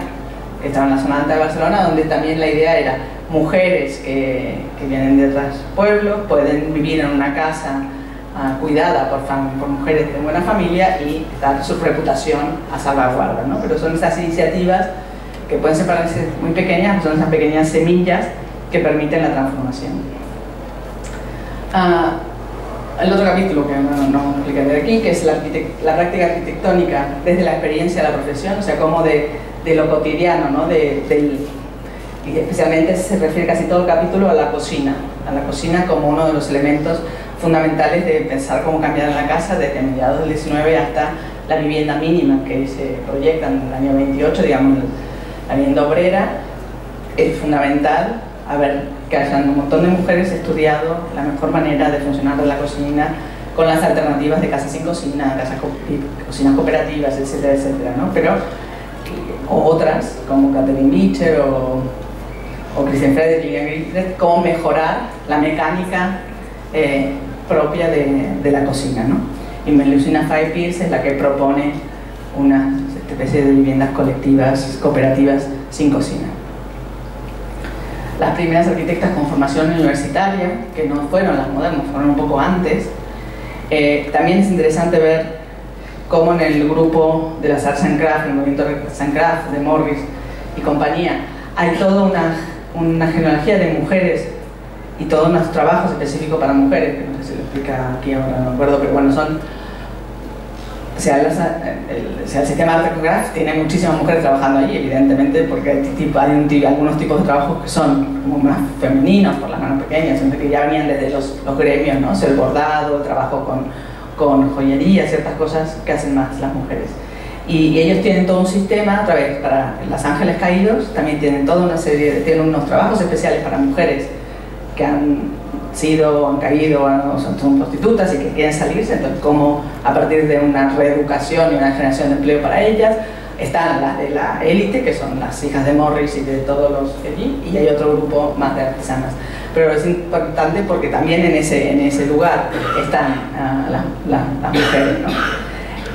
que estaba en la zona alta de Barcelona, donde también la idea era mujeres que vienen de otros pueblos, pueden vivir en una casa cuidada por mujeres de buena familia y dar su reputación a salvaguarda, ¿no? Pero son esas iniciativas que pueden separarse muy pequeñas, son esas pequeñas semillas que permiten la transformación. El otro capítulo que no explicaré aquí, que es la práctica arquitectónica desde la experiencia de la profesión, o sea, como de lo cotidiano, ¿no? Y especialmente se refiere casi todo el capítulo a la cocina como uno de los elementos fundamentales de pensar cómo cambiar en la casa desde mediados del 19 hasta la vivienda mínima que se proyecta en el año 28, digamos, la vivienda obrera. Es fundamental haber que hayan un montón de mujeres estudiado la mejor manera de funcionar de la cocina con las alternativas de casas sin cocina, cocinas cooperativas, etcétera, etcétera, ¿no? Pero, o otras, como Catherine Beecher o Christian Friedrich, cómo mejorar la mecánica propia de la cocina, ¿no? Y Melusina Fay Pierce es la que propone una especie de viviendas colectivas, cooperativas, sin cocina. Las primeras arquitectas con formación universitaria, que no fueron las modernas, fueron un poco antes. También es interesante ver cómo en el grupo de las Arts and Crafts, el movimiento Arts and Crafts de Morris y compañía, hay toda una genealogía de mujeres y todos unos trabajos específicos para mujeres, que no sé si lo explica aquí ahora, no me acuerdo, pero bueno, son... O sea, el sistema Art and Crafts tiene muchísimas mujeres trabajando allí, evidentemente, porque hay algunos tipos de trabajos que son como más femeninos, por las manos pequeñas, que ya venían desde los gremios, ¿no? O sea, el bordado, el trabajo con joyería, ciertas cosas que hacen más las mujeres. Y ellos tienen todo un sistema, otra vez, para Los Ángeles Caídos, también tienen toda una serie, tienen unos trabajos especiales para mujeres que han caído, son prostitutas y que quieren salirse, entonces cómo a partir de una reeducación y una generación de empleo para ellas, están las de la élite, que son las hijas de Morris y de todos los allí, y hay otro grupo más de artesanas. Pero es importante porque también en ese lugar están las mujeres, ¿no?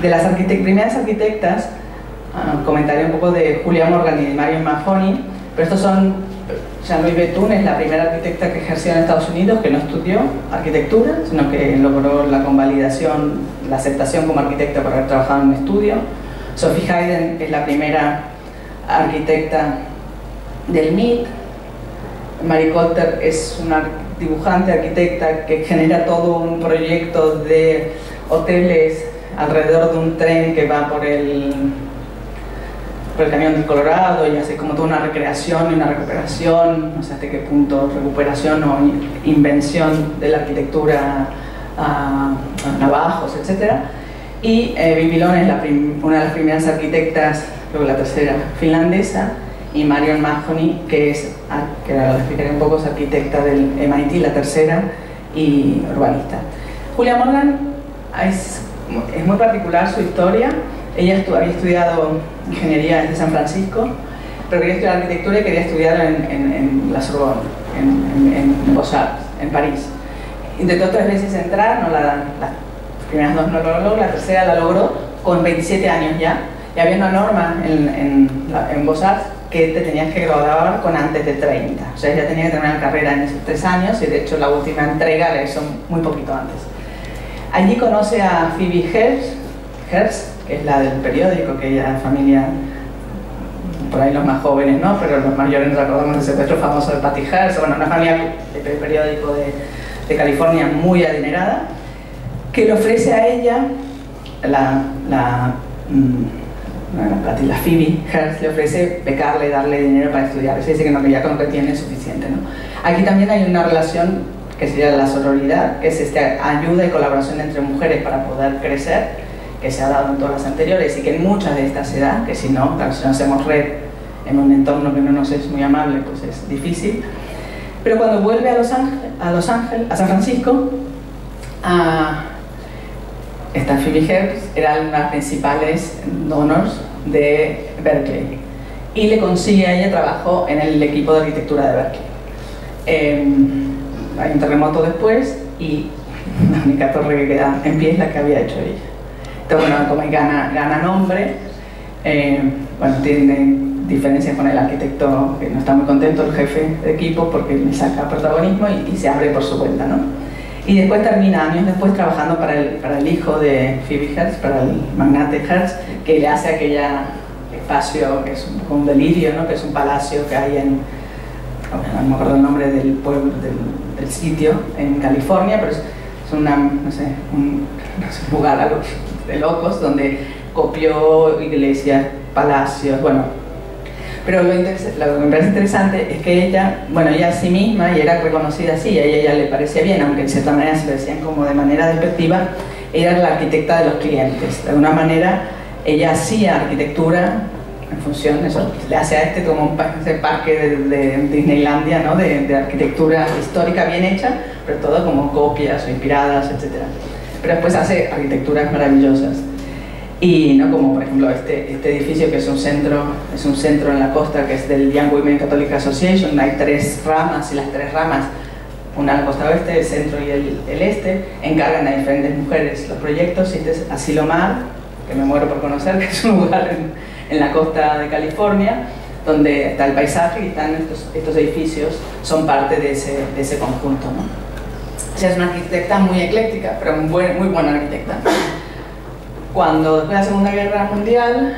De las primeras arquitectas, comentaría un poco de Julia Morgan y de Marion Mahoney, pero estos son... Jean-Louis Bethune es la primera arquitecta que ejerció en Estados Unidos, que no estudió arquitectura, sino que logró la convalidación, la aceptación como arquitecta por haber trabajado en un estudio. Sophie Hayden es la primera arquitecta del MIT. Mary Cotter es una dibujante, arquitecta, que genera todo un proyecto de hoteles alrededor de un tren que va por el Cañón del Colorado, y hace como toda una recreación y una recuperación, no sé hasta qué punto recuperación o invención de la arquitectura a navajos, etc. Y Vivi Lon es una de las primeras arquitectas, luego la tercera, finlandesa, y Marion Mahoney, que ahora lo explicaré un poco, es arquitecta del MIT, la tercera, y urbanista. Julia Morgan es muy particular su historia. Ella había estudiado ingeniería en San Francisco, pero quería estudiar arquitectura y quería estudiar en la Sorbonne, en Beaux-Arts, en París. Intentó 3 veces entrar, las primeras 2 no lo logró, la tercera la logró con 27 años ya. Y había una norma en Beaux-Arts que te tenías que graduar con antes de 30. O sea, ella tenía que terminar la carrera en esos 3 años, y de hecho la última entrega la hizo muy poquito antes. Allí conoce a Phoebe Hearst, que es la del periódico, que ella es familia, por ahí los más jóvenes no, pero los mayores nos acordamos del secuestro famoso de Patty Hearst, bueno, una familia de periódico de California muy adinerada, que le ofrece a ella, la Phoebe Hearst le ofrece becarle, darle dinero para estudiar. Se dice que no, que ya con lo que tiene es suficiente, ¿no? Aquí también hay una relación que sería la sororidad, que es ayuda y colaboración entre mujeres para poder crecer, que se ha dado en todas las anteriores y que en muchas de estas se da, que si no hacemos red en un entorno que no nos es muy amable, pues es difícil. Pero cuando vuelve a San Francisco, esta Phoebe Hearst era una de las principales donors de Berkeley y le consigue a ella trabajo en el equipo de arquitectura de Berkeley. Hay un terremoto después y la única torre que queda en pie es la que había hecho ella. Entonces, bueno, como gana nombre, bueno, tiene diferencias con el arquitecto que no está muy contento, el jefe de equipo, porque le saca protagonismo y se abre por su cuenta, ¿no? Y después termina años después trabajando para el hijo de Phoebe Hearst, para el magnate Hearst, que le hace aquella espacio que es un poco un delirio, ¿no? Que es un palacio que hay no me acuerdo el nombre del pueblo, del sitio en California, pero es no sé, un lugar algo de locos donde copió iglesias, palacios, bueno. Pero lo que me parece interesante es que ella a sí misma, y era reconocida así, a ella le parecía bien, aunque en cierta manera se lo decían como de manera despectiva, ella era la arquitecta de los clientes. De alguna manera ella hacía arquitectura en función, eso le hace a este como un parque de Disneylandia, ¿no? de arquitectura histórica bien hecha, pero todo como copias o inspiradas, etc. Pero después hace arquitecturas maravillosas. Y no como por ejemplo este edificio que es un centro en la costa, que es del Young Women Catholic Association. Hay 3 ramas, y las 3 ramas, una en la costa oeste, el centro y el este, encargan a diferentes mujeres los proyectos. Y este es Asilomar, que me muero por conocer, que es un lugar en la costa de California, donde está el paisaje y están estos edificios, son parte de ese conjunto, ¿no? O sea, es una arquitecta muy ecléctica, pero muy buena arquitecta. Cuando después de la Segunda Guerra Mundial,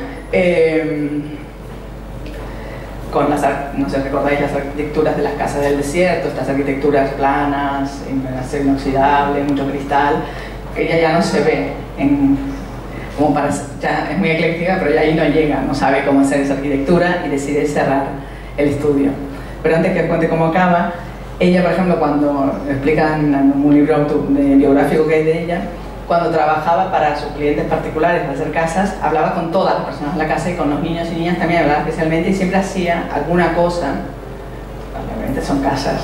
con no sé, recordáis las arquitecturas de las casas del desierto, estas arquitecturas planas, en acero inoxidable, mucho cristal, ella ya no se ve como para, ya es muy ecléctica, pero ya ahí no llega, no sabe cómo hacer esa arquitectura y decide cerrar el estudio. Pero antes que cuente cómo acaba, ella, por ejemplo, cuando explican en un libro biográfico que hay de ella, cuando trabajaba para sus clientes particulares para hacer casas, hablaba con todas las personas de la casa y con los niños y niñas también hablaba especialmente, y siempre hacía alguna cosa, obviamente son casas,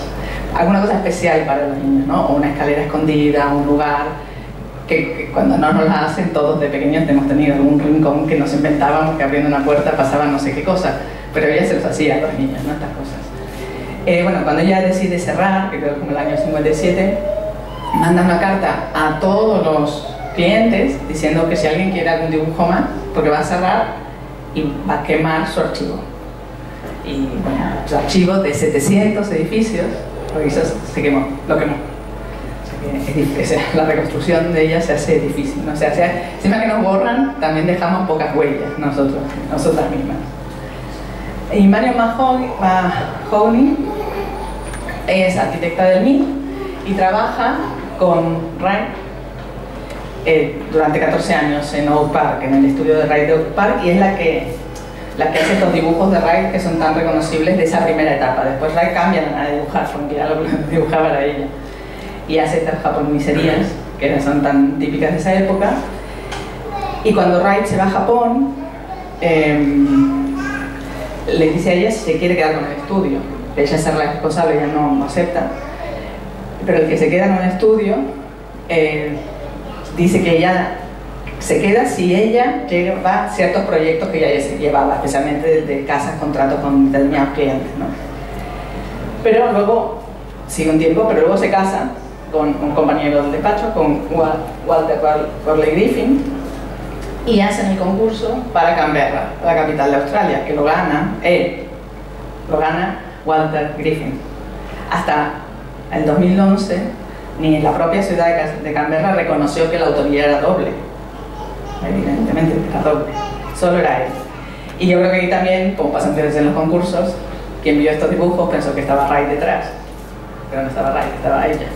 alguna cosa especial para los niños, ¿no? O una escalera escondida, un lugar que cuando no nos la hacen todos de pequeños hemos tenido algún rincón que nos inventábamos que abriendo una puerta pasaba no sé qué cosa, pero ella se los hacía a los niños, ¿no? Estas cosas. Bueno, cuando ella decide cerrar, que creo que como el año 57, manda una carta a todos los clientes diciendo que si alguien quiere algún dibujo más, porque va a cerrar y va a quemar su archivo. Y bueno, su archivo de 700 edificios, lo hizo, se quemó, lo quemó. O sea, la reconstrucción de ella se hace difícil, ¿no? O sea, encima que nos borran, también dejamos pocas huellas nosotras mismas. Y Marion Mahoney es arquitecta del MIT y trabaja con Wright durante 14 años en Oak Park, en el estudio de Wright de Oak Park, y es la que hace estos dibujos de Wright que son tan reconocibles de esa primera etapa. Después Wright cambia la manera de dibujar, porque ya lo dibujaba era ella, y hace estas japonicerías que son tan típicas de esa época. Y cuando Wright se va a Japón, le dice a ella si se quiere quedar con el estudio. Ella es la responsable, ella no acepta, pero el que se queda con el estudio dice que ella se queda si ella lleva a ciertos proyectos que ella se llevaba, especialmente de casas, contratos con determinados clientes, ¿no? Pero luego sigue un tiempo, pero luego se casa con un compañero del despacho, con Walter Burley Griffin, y hacen el concurso para Canberra, la capital de Australia, que lo gana Walter Griffin. Hasta el 2011 ni la propia ciudad de Canberra reconoció que la autoría era doble. Evidentemente era doble, solo era él. Y yo creo que ahí también, como pasa antes en los concursos, quien vio estos dibujos pensó que estaba Wright detrás, pero no estaba Wright, estaba ella.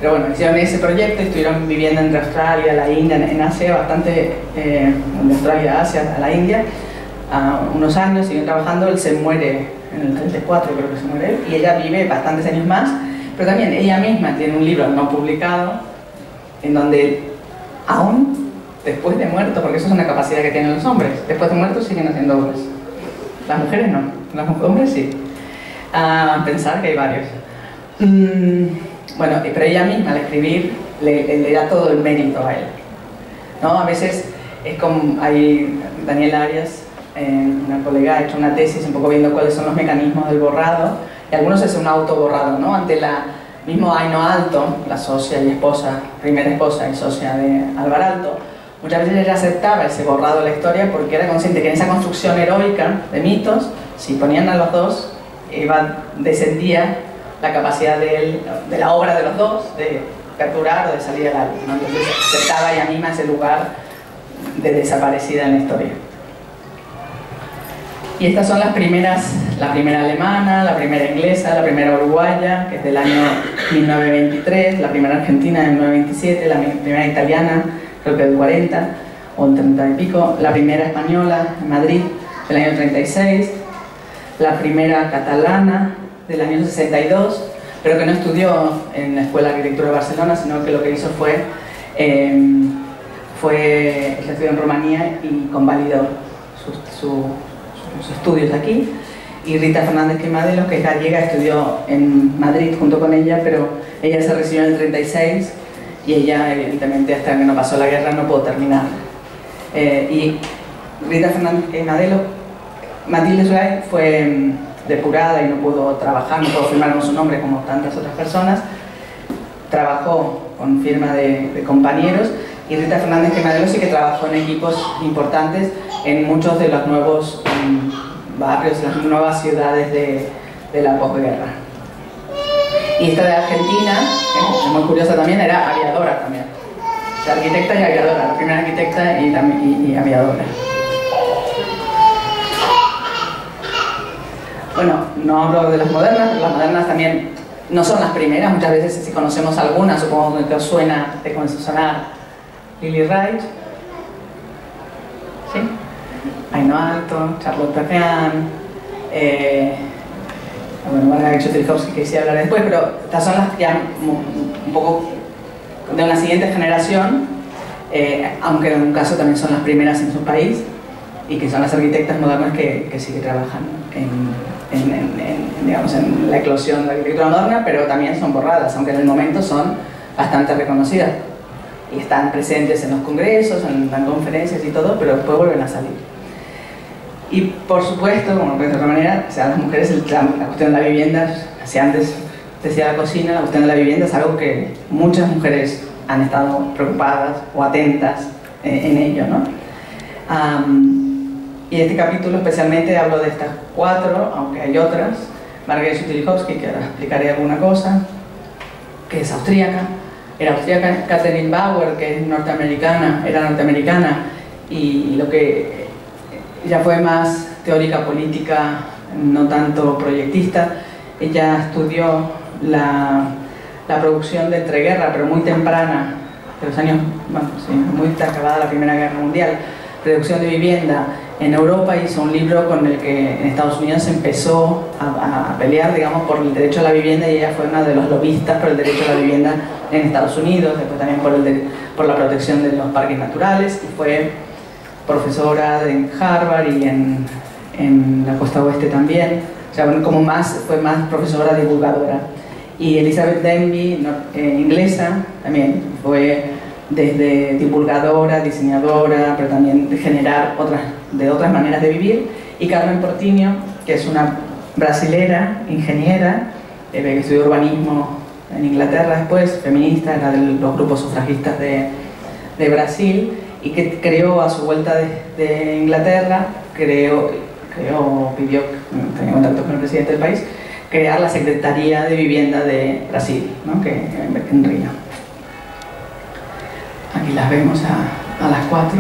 Pero bueno, hicieron ese proyecto y estuvieron viviendo entre Australia, la India, en Asia, bastante, de Australia a Asia, a la India, unos años, siguieron trabajando. Él se muere en el 34, creo que se muere él, y ella vive bastantes años más, pero también ella misma tiene un libro no publicado, en donde aún después de muerto, porque eso es una capacidad que tienen los hombres, después de muerto siguen haciendo obras. Las mujeres no, los hombres sí. Pensar que hay varios. Bueno, pero ella misma al escribir le da todo el mérito a él, ¿no? A veces es como Daniela Arias, una colega, ha hecho una tesis un poco viendo cuáles son los mecanismos del borrado, y algunos es un autoborrado, ¿no? Ante mismo Aino Alto, la socia y esposa, primera esposa y socia de Álvar Alto, muchas veces ella aceptaba ese borrado de la historia porque era consciente que en esa construcción heroica de mitos, si ponían a los dos, descendía la capacidad de la obra de los dos de capturar o de salir al aire, ¿no? Entonces aceptaba ella misma ese lugar de desaparecida en la historia. Y estas son las primeras, la primera alemana, la primera inglesa, la primera uruguaya, que es del año 1923, la primera argentina del 1927, la primera italiana, creo que del 40 o del 30 y pico, la primera española en Madrid del año 36, la primera catalana del año 62, pero que no estudió en la Escuela de Arquitectura de Barcelona, sino que lo que hizo fue ella estudió en Rumanía y convalidó sus sus estudios aquí, y Rita Fernández Quemadelos, que es gallega, estudió en Madrid junto con ella, pero ella se recibió en el 36 y ella, evidentemente, hasta que no pasó la guerra no pudo terminar. Y Rita Fernández Quemadelos, Matilde Suárez fue depurada y no pudo trabajar, no pudo firmar con su nombre como tantas otras personas. Trabajó con firma de compañeros, y Rita Fernández Quemadelos sí que trabajó en equipos importantes en muchos de los nuevos barrios, las nuevas ciudades de la posguerra. Y esta de Argentina, que es muy curiosa también, era aviadora también. O sea, arquitecta y aviadora, la primera arquitecta y aviadora. Bueno, no hablo de las modernas, pero las modernas también no son las primeras. Muchas veces, si conocemos algunas, supongo que os suena, te comienza a sonar Lily Reich, ¿sí? Ainhoa Alto, Charlotte Perrin, bueno, Margarita Chotelikovsky, que quisiera hablar después, pero estas son las ya un poco de una siguiente generación, aunque en un caso también son las primeras en su país, y que son las arquitectas modernas que sí que trabajan digamos, en la eclosión de la arquitectura moderna, pero también son borradas, aunque en el momento son bastante reconocidas y están presentes en los congresos, en las conferencias y todo, pero después vuelven a salir. Y por supuesto, como de otra manera, o sea, las mujeres, la cuestión de la vivienda, si antes decía la cocina, la cuestión de la vivienda es algo que muchas mujeres han estado preocupadas o atentas en ello, ¿no? Y en este capítulo especialmente hablo de estas 4, aunque hay otras. Margarita Chotelikovsky, que ahora explicaré alguna cosa, que es austríaca. Era austríaca. Catherine Bauer, que es norteamericana, era norteamericana, y lo que ella fue más teórica política, no tanto proyectista. Ella estudió la producción de entreguerra, pero muy temprana, de los años, bueno, sí, muy acabada la Primera Guerra Mundial, producción de vivienda en Europa. Hizo un libro con el que en Estados Unidos se empezó a pelear, digamos, por el derecho a la vivienda, y ella fue una de los lobistas por el derecho a la vivienda en Estados Unidos, después también por la protección de los parques naturales, y fue profesora en Harvard y en la costa oeste también. O sea, como fue más profesora divulgadora. Y Elizabeth Denby, inglesa, también fue desde divulgadora, diseñadora, pero también de generar otras maneras de vivir. Y Carmen Portinho, que es una brasilera, ingeniera, que estudió urbanismo en Inglaterra después, feminista, era de los grupos sufragistas de Brasil, y que creó a su vuelta de Inglaterra, pidió, tenía contacto con el presidente del país, crear la Secretaría de Vivienda de Brasil, ¿no? Que en Río. Aquí las vemos a las 4.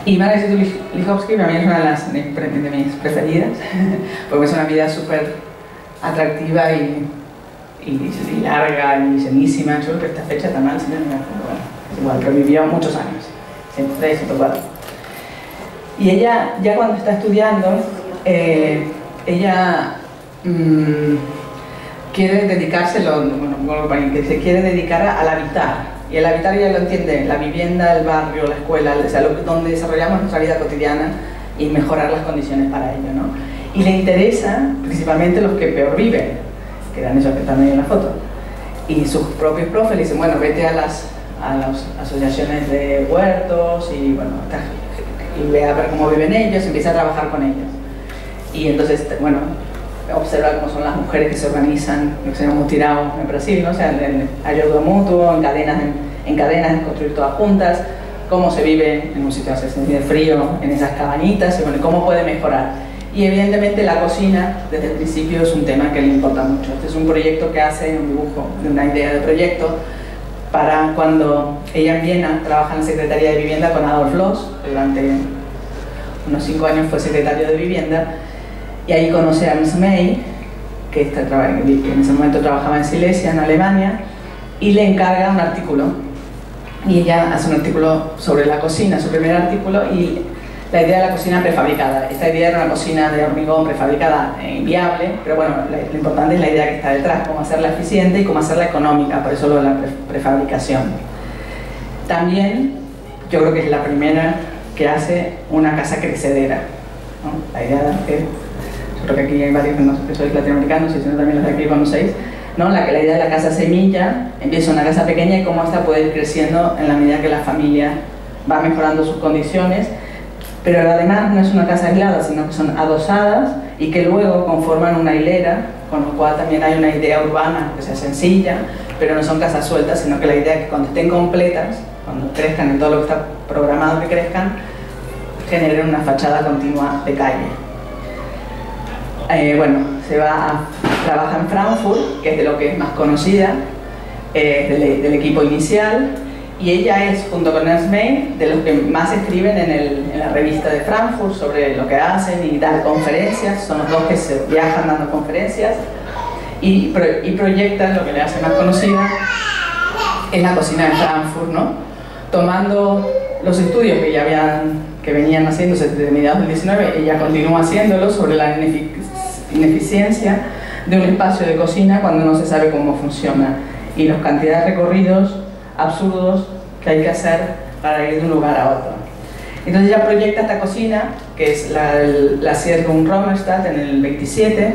Y Margarita Chotelikovsky para mí es una de mis preferidas, porque es una vida súper atractiva y larga y llenísima. Yo creo que esta fecha tan mal, bueno, es igual, pero vivió muchos años, 103, 104. Y ella, ya cuando está estudiando, ella quiere dedicarse, que se quiere dedicar al habitar. Y el habitar ya lo entiende, la vivienda, el barrio, la escuela, o sea, donde desarrollamos nuestra vida cotidiana y mejorar las condiciones para ello, ¿no? Y le interesa principalmente los que peor viven, que eran esos que están ahí en la foto. Y sus propios profes le dicen, bueno, vete a las asociaciones de huertos y, bueno, y ve a ver cómo viven ellos, empieza a trabajar con ellos. Y entonces, bueno, observa cómo son las mujeres que se organizan, lo que se llama mutirao en Brasil, ¿no? O sea, en ayuda mutuo, en cadenas, construir todas juntas, cómo se vive en un sitio de frío, en esas cabañitas, y bueno, cómo puede mejorar. Y evidentemente la cocina, desde el principio, es un tema que le importa mucho. Este es un proyecto que hace, un dibujo de una idea de proyecto, para cuando ella en Viena trabaja en la Secretaría de Vivienda con Adolf Loos, durante unos 5 años fue secretario de Vivienda, y ahí conoce a Ernst May, que en ese momento trabajaba en Silesia, en Alemania, y le encarga un artículo. Y ella hace un artículo sobre la cocina, su primer artículo, y la idea de la cocina prefabricada. Esta idea era una cocina de hormigón prefabricada, inviable, pero bueno, lo importante es la idea que está detrás, cómo hacerla eficiente y cómo hacerla económica, por eso lo de la prefabricación. También, yo creo que es la primera que hace una casa crecedera, ¿no? La idea de que, yo creo que aquí hay varios que sois latinoamericanos y si no también los de aquí conocéis, ¿no? La idea de la casa semilla, empieza una casa pequeña y cómo esta puede ir creciendo en la medida que la familia va mejorando sus condiciones, pero además no es una casa aislada, sino que son adosadas y que luego conforman una hilera, con lo cual también hay una idea urbana que sea sencilla, pero no son casas sueltas, sino que la idea es que cuando estén completas, cuando crezcan en todo lo que está programado que crezcan, generen una fachada continua de calle. Bueno, trabaja en Frankfurt, que es de lo que es más conocida, del equipo inicial, y ella es, junto con Ernst Mayr, de los que más escriben en la revista de Frankfurt sobre lo que hacen y dan conferencias. Son los dos que se viajan dando conferencias y proyectan lo que le hace más conocida en la cocina de Frankfurt, ¿no? Tomando los estudios que venían haciéndose desde mediados del 19, ella continúa haciéndolos sobre la ineficiencia de un espacio de cocina cuando no se sabe cómo funciona y las cantidades de recorridos absurdos que hay que hacer para ir de un lugar a otro. Entonces ella proyecta esta cocina, que es la Sierrum Rommerstadt en el 27,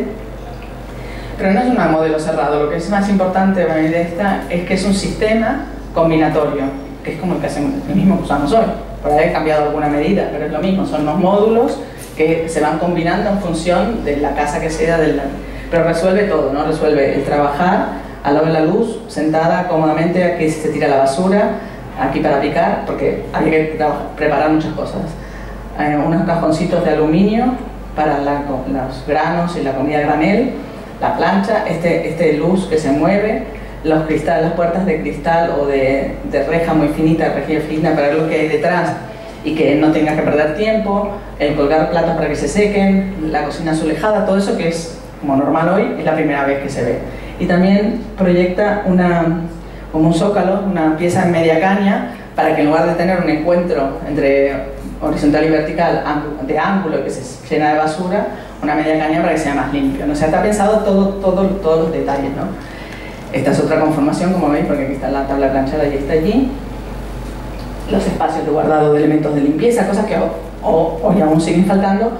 pero no es un modelo cerrado. Lo que es más importante para mí de esta es que es un sistema combinatorio, que es como el mismo que usamos hoy. Por haber cambiado alguna medida, pero es lo mismo, son los módulos que se van combinando en función de la casa que sea, pero resuelve todo, ¿no? Resuelve el trabajar al lado de la luz, sentada cómodamente, aquí se tira la basura, aquí para picar, porque había que preparar muchas cosas. Unos cajoncitos de aluminio para los granos y la comida a granel, la plancha, luz que se mueve, las puertas de cristal o de reja muy finita, rejilla fina para ver lo que hay detrás y que no tengas que perder tiempo, el colgar platos para que se sequen, la cocina azulejada, todo eso que es como normal hoy, es la primera vez que se ve. Y también proyecta como un zócalo, una pieza en media caña, para que en lugar de tener un encuentro entre horizontal y vertical de ángulo que se llena de basura, una media caña para que sea más limpio, ¿no? O sea, está pensado todos los detalles, ¿no? Esta es otra conformación, como veis, porque aquí está la tabla planchada y está allí. Los espacios de guardado de elementos de limpieza, cosas que hoy aún siguen faltando.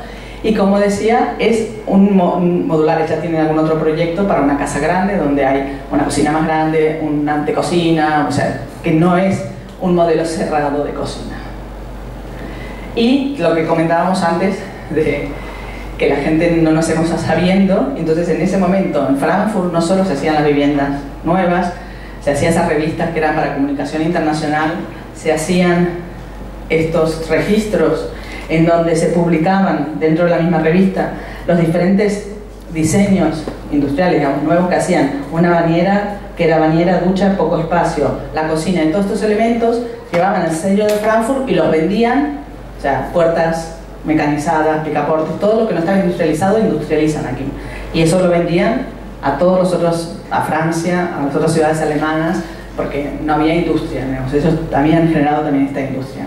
Y como decía, es un modular. Ella tiene algún otro proyecto para una casa grande, donde hay una cocina más grande, una antecocina, o sea, que no es un modelo cerrado de cocina. Y lo que comentábamos antes, de que la gente no nos hemos sabiendo, entonces en ese momento en Frankfurt no solo se hacían las viviendas nuevas, se hacían esas revistas que eran para comunicación internacional, se hacían estos registros en donde se publicaban dentro de la misma revista los diferentes diseños industriales, digamos, nuevos que hacían. Una bañera, que era bañera, ducha, poco espacio, la cocina, en todos estos elementos llevaban el sello de Frankfurt y los vendían, o sea, puertas mecanizadas, picaportes, todo lo que no estaba industrializado, industrializan aquí. Y eso lo vendían a todos los otros, a Francia, a las otras ciudades alemanas, porque no había industria, digamos. Ellos habían generado también esta industria.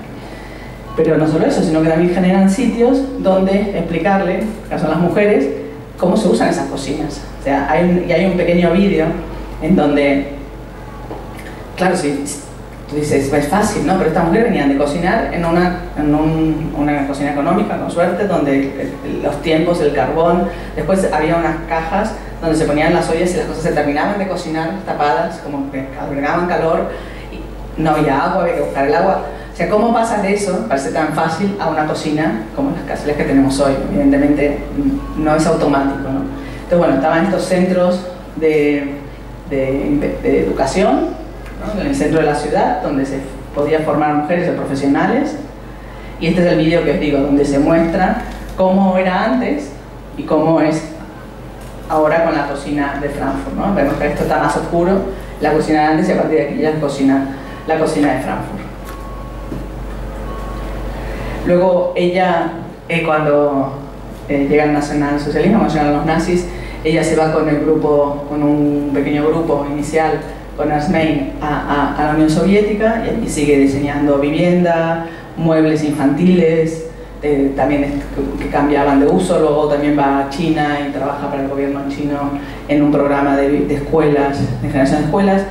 Pero no solo eso, sino que también generan sitios donde explicarle, que son las mujeres, cómo se usan esas cocinas. O sea, hay un pequeño vídeo en donde, claro, si tú dices, es fácil, ¿no? Pero estas mujeres venían de cocinar en una cocina económica, con suerte, donde los tiempos, el carbón, después había unas cajas donde se ponían las ollas y las cosas se terminaban de cocinar tapadas, como que agregaban calor, y no había agua, había que buscar el agua. O sea, ¿cómo pasas de eso, parece tan fácil, a una cocina como las casas que tenemos hoy? Evidentemente no es automático, ¿no? Entonces, bueno, estaban estos centros de educación, ¿no? En el centro de la ciudad, donde se podía formar mujeres o profesionales. Y este es el vídeo que os digo, donde se muestra cómo era antes y cómo es ahora con la cocina de Frankfurt, ¿no? Vemos que esto está más oscuro, la cocina de antes, y a partir de aquí ya es la cocina de Frankfurt. Luego ella, cuando llega el nacionalsocialismo, cuando llegan los nazis, ella se va con el grupo, con un pequeño grupo inicial, con Ernst Mayr, a la Unión Soviética, y allí sigue diseñando vivienda, muebles infantiles, también que cambiaban de uso. Luego también va a China y trabaja para el gobierno chino en un programa de escuelas, de generación de escuelas.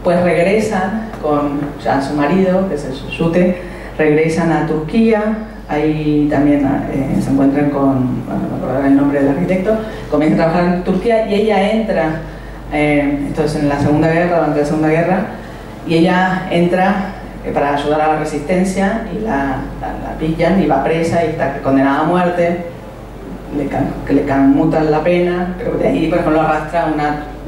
Pues regresan con ya su marido, que es el Suyute, regresan a Turquía, ahí también se encuentran con, bueno, no me acuerdo el nombre del arquitecto, comienzan a trabajar en Turquía y ella entra, esto es en la Segunda Guerra, durante la Segunda Guerra, y ella entra para ayudar a la resistencia y la pillan y va presa y está condenada a muerte, le conmutan la pena, pero de ahí, por ejemplo, arrastra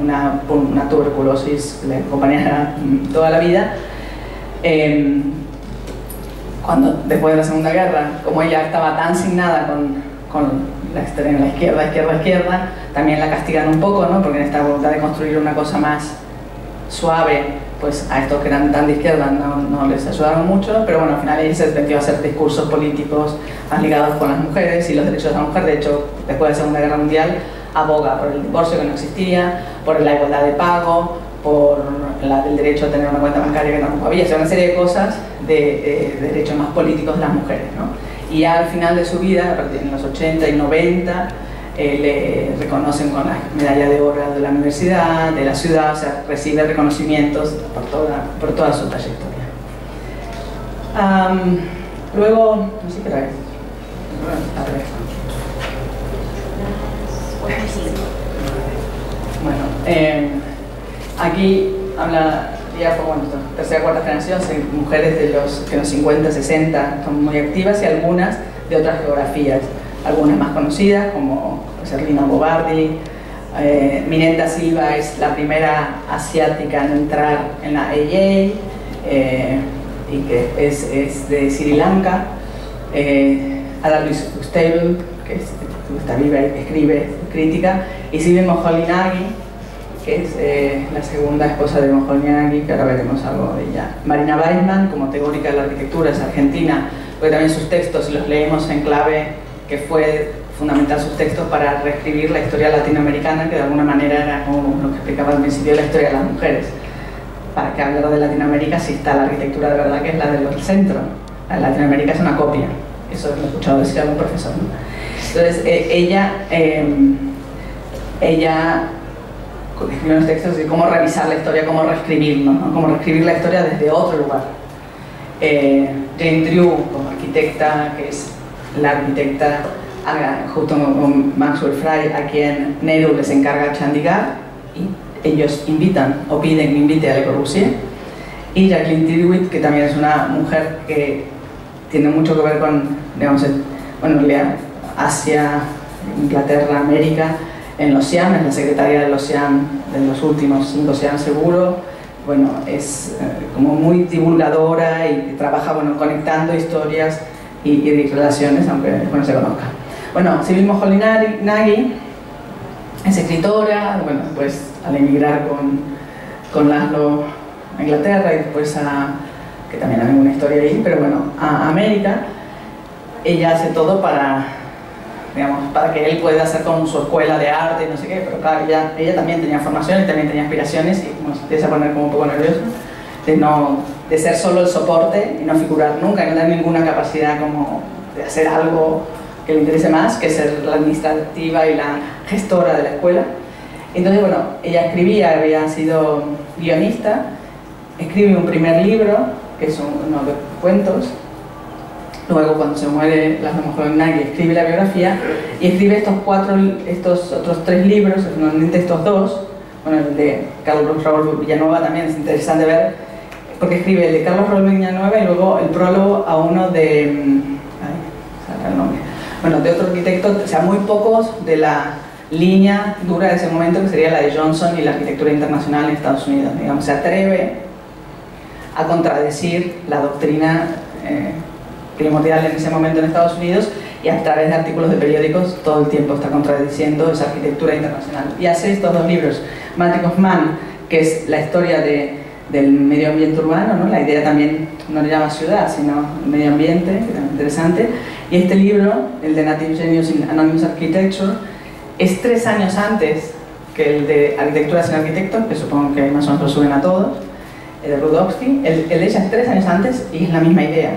una tuberculosis que le acompañará toda la vida. Después de la Segunda Guerra, como ella estaba tan asignada con la extrema, la izquierda, también la castigan un poco, ¿no? Porque en esta voluntad de construir una cosa más suave, pues a estos que eran tan de izquierda no les ayudaron mucho, pero bueno, al final ella se metió a hacer discursos políticos más ligados con las mujeres y los derechos de la mujer. De hecho, después de la Segunda Guerra Mundial, aboga por el divorcio que no existía, por la igualdad de pago, por el derecho a tener una cuenta bancaria que tampoco había, o sea, una serie de cosas de derechos más políticos de las mujeres, ¿no? Y ya al final de su vida, en los 80 y 90, le reconocen con la medalla de oro de la universidad, de la ciudad, o sea, recibe reconocimientos por toda su trayectoria. Luego, no sé qué era. Bueno, aquí habla ya por tercera, cuarta generación, mujeres de los 50, 60, son muy activas, y algunas de otras geografías, algunas más conocidas como Lina Bobardi. Mineta Silva es la primera asiática en entrar en la AA, y que es de Sri Lanka. Ada Luis Stable, que está viva y escribe crítica, y Sibylle Moholy-Nagy, que es la segunda esposa de Moholy-Nagy, que ahora veremos algo de ella. Marina Weissman, como teórica de la arquitectura, es argentina, porque también sus textos, si los leemos en clave, que fue fundamental sus textos para reescribir la historia latinoamericana, que de alguna manera era como lo que explicaba al principio la historia de las mujeres. Para que hablar de Latinoamérica, si está la arquitectura de verdad, que es la del centro. La de Latinoamérica es una copia, eso lo he escuchado decir algún profesor, ¿no? Entonces, ella escribió unos textos de cómo revisar la historia, cómo reescribirlo, ¿no? Cómo reescribir la historia desde otro lugar. Jane Drew, como arquitecta, que es la arquitecta justo con Maxwell Fry, a quien Nehru les encarga Chandigarh, y ellos invitan o piden que invite a Le Corbusier. Y Jacqueline Tyrwhitt, que también es una mujer que tiene mucho que ver con, digamos, bueno, Asia, Inglaterra, América, en los OCEAN, es la secretaria de los OCEAN de los últimos 5 OCEAN seguro. Bueno, es como muy divulgadora y trabaja, bueno, conectando historias y relaciones, aunque no se conozca. Bueno, Sibylle Moholy-Nagy es escritora, bueno, pues al emigrar con Laszlo a Inglaterra y después que también hay una historia ahí, pero bueno, a América, ella hace todo para que él pueda hacer con su escuela de arte y no sé qué, pero claro, ella también tenía formación y también tenía aspiraciones, y bueno, se empieza a poner como un poco nervioso de ser solo el soporte y no figurar nunca, y no tener ninguna capacidad como de hacer algo que le interese más que ser la administrativa y la gestora de la escuela. Entonces, bueno, ella escribía, había sido guionista, escribe un primer libro, que es uno de cuentos. Luego, cuando se muere Laszlo Moholy-Nagy, escribe la biografía y escribe estos otros 3 libros, normalmente estos 2. Bueno, el de Carlos Raúl Villanueva también es interesante ver, porque escribe el de Carlos Raúl Villanueva y luego el prólogo a uno de de otro arquitecto, o sea, muy pocos de la línea dura de ese momento, que sería la de Johnson y la arquitectura internacional en Estados Unidos. Digamos, se atreve a contradecir la doctrina primordial en ese momento en Estados Unidos, y a través de artículos de periódicos todo el tiempo está contradiciendo esa arquitectura internacional. Y hace estos 2 libros, Magic of Man, que es la historia del medio ambiente urbano, ¿no? La idea también no le llama ciudad, sino medio ambiente, que es interesante. Y este libro, el de Native Genius in Anonymous Architecture, es 3 años antes que el de Arquitectura sin Arquitectos, que supongo que más o menos lo suben a todos, el de Rudowski. El de ella es 3 años antes y es la misma idea.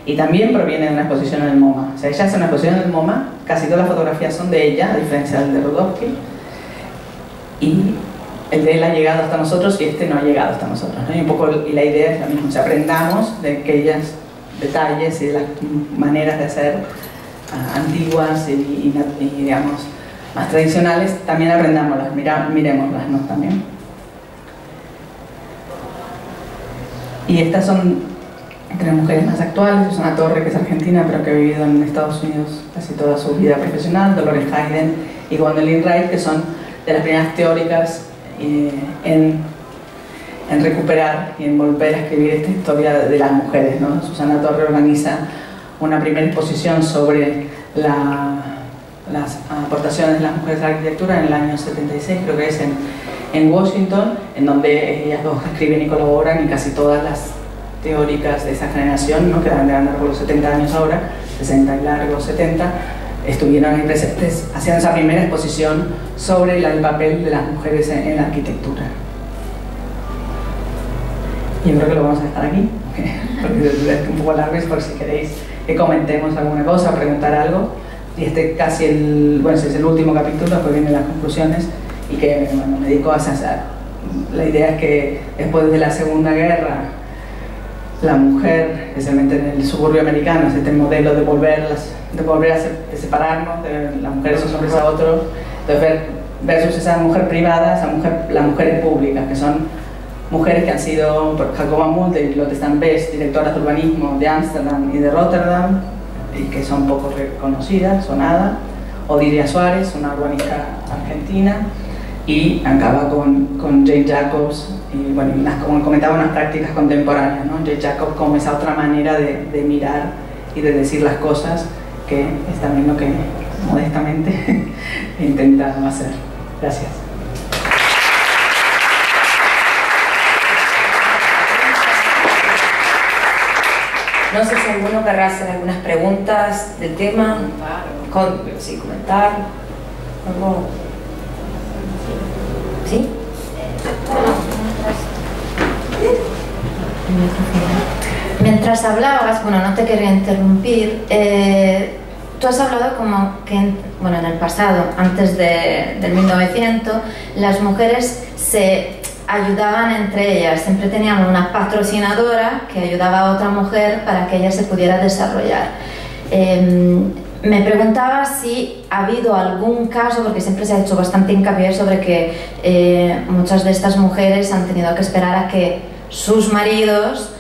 Y también proviene de una exposición en el MoMA. O sea, ella hace una exposición en el MoMA, casi todas las fotografías son de ella, a diferencia del de Rudowski. Y el de él ha llegado hasta nosotros y este no ha llegado hasta nosotros, ¿no? Y un poco y la idea es la misma. O sea, aprendamos de aquellas detalles y de las maneras de hacer antiguas y digamos, más tradicionales, también aprendámoslas, miremoslas, ¿no? También. Y estas son tres mujeres más actuales. Susana Torre, que es argentina, pero que ha vivido en Estados Unidos casi toda su vida profesional, Dolores Hayden y Gwendolyn Wright, que son de las primeras teóricas en recuperar y en volver a escribir esta historia de las mujeres, ¿no? Susana Torre organiza una primera exposición sobre las aportaciones de las mujeres a la arquitectura en el año 76, creo que es en Washington, en donde ellas dos escriben y colaboran, y casi todas las teóricas de esa generación, ¿no? Que van de andar por los 70 años ahora, 60 y largos 70, estuvieron ahí presentes haciendo esa primera exposición sobre el papel de las mujeres en la arquitectura. Yo creo que lo vamos a dejar aquí, porque es un poco largo, es por si queréis que comentemos alguna cosa, preguntar algo. Y este casi bueno, es el último capítulo, después vienen las conclusiones, y que bueno, me dedico a hacer. La idea es que después de la Segunda Guerra, la mujer, especialmente en el suburbio americano, es este modelo de volver a separarnos de las mujeres y los hombres a otros, entonces versus esa mujer privada, las mujeres públicas, que son mujeres que han sido, por Jacoba Mulder y Lotte Stan-Best, directoras de urbanismo de Ámsterdam y de Rotterdam, y que son poco reconocidas o nada. Odilia Suárez, una urbanista argentina, y acaba con Jane Jacobs, y bueno, como comentaba, unas prácticas contemporáneas, ¿no? Jane Jacobs como esa otra manera de mirar y de decir las cosas, que es también lo que modestamente intenta hacer. Gracias. No sé si alguno querrá hacer algunas preguntas del tema, comentar. ¿Algo? ¿Sí? Mientras hablabas, bueno, no te quería interrumpir, tú has hablado como que, bueno, en el pasado, antes del 1900, las mujeres se ayudaban entre ellas, siempre tenían una patrocinadora que ayudaba a otra mujer para que ella se pudiera desarrollar. Me preguntaba si ha habido algún caso, porque siempre se ha hecho bastante hincapié sobre que muchas de estas mujeres han tenido que esperar a que sus maridos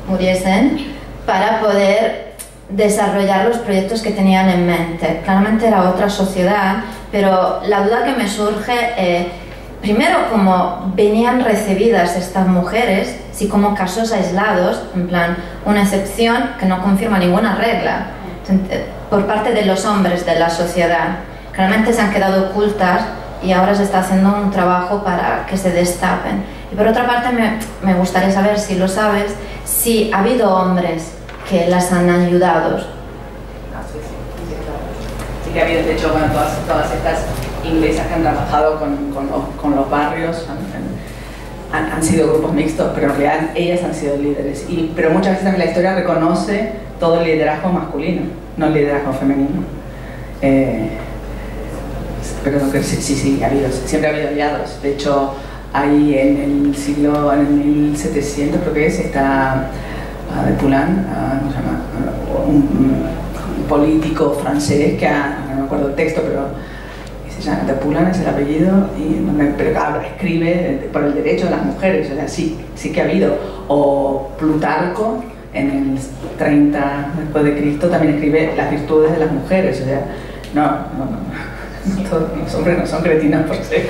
muriesen para poder desarrollar los proyectos que tenían en mente. Claramente era otra sociedad, pero la duda que me surge, primero, cómo venían recibidas estas mujeres, si como casos aislados, en plan, una excepción que no confirma ninguna regla, por parte de los hombres de la sociedad. Claramente se han quedado ocultas y ahora se está haciendo un trabajo para que se destapen. Y por otra parte, me gustaría saber, si lo sabes, si ha habido hombres que las han ayudado. Sí que ha habido, de hecho, bueno, todas estas inglesas que han trabajado con los barrios han sido grupos mixtos, pero en realidad ellas han sido líderes. Pero muchas veces también la historia reconoce todo el liderazgo masculino, no el liderazgo femenino. Pero sí, siempre ha habido aliados. De hecho, hay en el 1700, creo que está de Poulain, ¿cómo se llama? Un político francés que no me acuerdo el texto, pero se llama de Poulain, es el apellido, pero escribe por el derecho de las mujeres. O sea, sí que ha habido. O Plutarco, en el 30 después de Cristo, también escribe las virtudes de las mujeres. O sea, los hombres no son cretinos por ser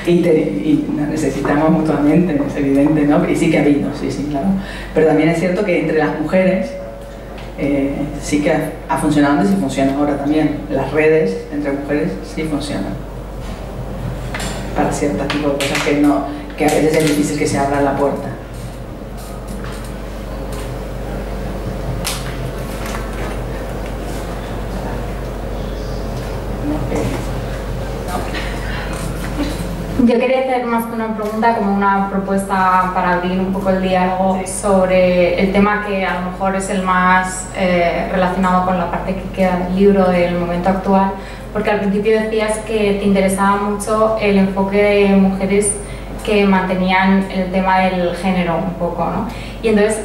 y nos necesitamos mutuamente, es evidente, ¿no? Y sí que ha habido, sí, claro. Pero también es cierto que entre las mujeres sí que ha funcionado antes y funciona ahora también. Las redes entre mujeres sí funcionan para ciertos tipos de cosas que a veces es difícil que se abra la puerta. Yo quería hacer más que una pregunta, como una propuesta para abrir un poco el diálogo sobre el tema que a lo mejor es el más relacionado con la parte que queda del libro, del momento actual, porque al principio decías que te interesaba mucho el enfoque de mujeres que mantenían el tema del género un poco, ¿no? Y entonces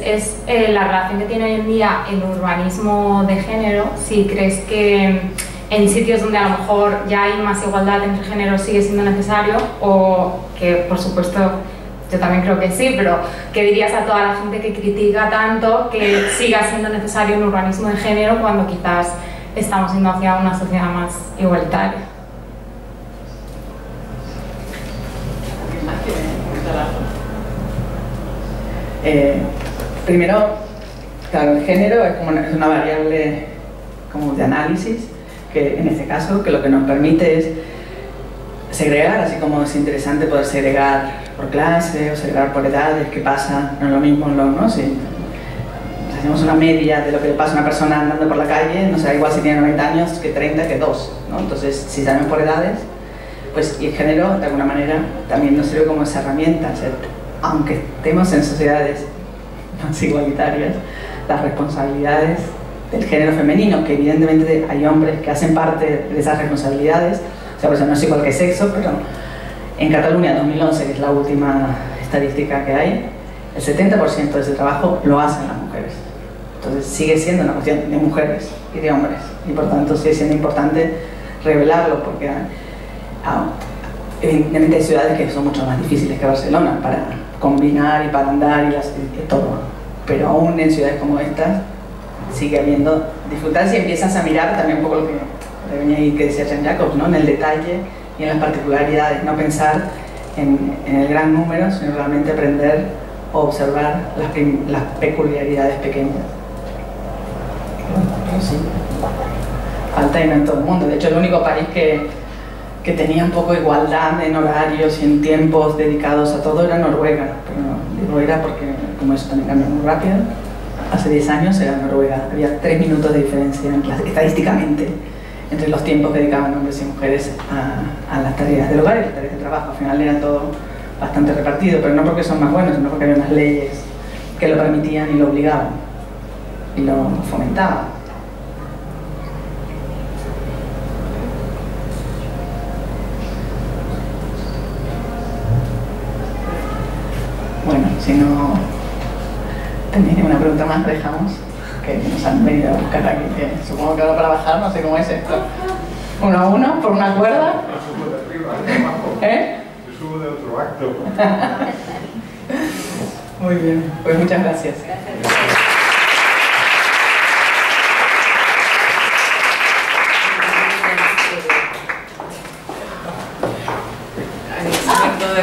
es la relación que tiene hoy en día el urbanismo de género, si crees que en sitios donde a lo mejor ya hay más igualdad entre géneros sigue siendo necesario, o que por supuesto yo también creo que sí, pero ¿qué dirías a toda la gente que critica tanto que siga siendo necesario un urbanismo de género cuando quizás estamos yendo hacia una sociedad más igualitaria? Primero, claro, el género es una variable como de análisis, que en este caso que lo que nos permite es segregar, así como es interesante poder segregar por clase o segregar por edades, qué pasa, no es lo mismo, ¿no? Si hacemos una media de lo que le pasa a una persona andando por la calle, no será igual si tiene 90 años que 30 que 2, ¿no? Entonces, si sabemos por edades, pues y el género, de alguna manera, también nos sirve como esa herramienta, ¿cierto? Aunque estemos en sociedades más igualitarias, las responsabilidades del género femenino, que evidentemente hay hombres que hacen parte de esas responsabilidades, o sea, por eso no es igual que sexo, pero en Cataluña 2011, que es la última estadística que hay, el 70% de ese trabajo lo hacen las mujeres. Entonces sigue siendo una cuestión de mujeres y de hombres, y por tanto sigue siendo importante revelarlo, porque evidentemente hay ciudades que son mucho más difíciles que Barcelona para combinar y para andar y todo, pero aún en ciudades como estas sigue habiendo dificultades y empiezas a mirar también un poco lo que venía ahí que decía Jean Jacobs, ¿no? En el detalle y en las particularidades, no pensar en el gran número, sino realmente aprender o observar las peculiaridades pequeñas. Sí. Falta y no en todo el mundo. De hecho, el único país que tenía un poco de igualdad en horarios y en tiempos dedicados a todo era Noruega. Pero no, digo era porque, como eso también cambia muy rápido, hace 10 años era Noruega. Había 3 minutos de diferencia estadísticamente entre los tiempos que dedicaban hombres y mujeres a las tareas del hogar y las tareas de trabajo. Al final era todo bastante repartido, pero no porque son más buenos, sino porque había unas leyes que lo permitían y lo obligaban y lo fomentaban. Bueno, si no tenéis ninguna pregunta más, dejamos que nos han venido a buscar aquí, que supongo que ahora para bajar, no sé cómo es esto. 1 a 1, por una cuerda. ¿Eh? Yo subo de otro acto. Muy bien, pues muchas gracias. Agradecimiento de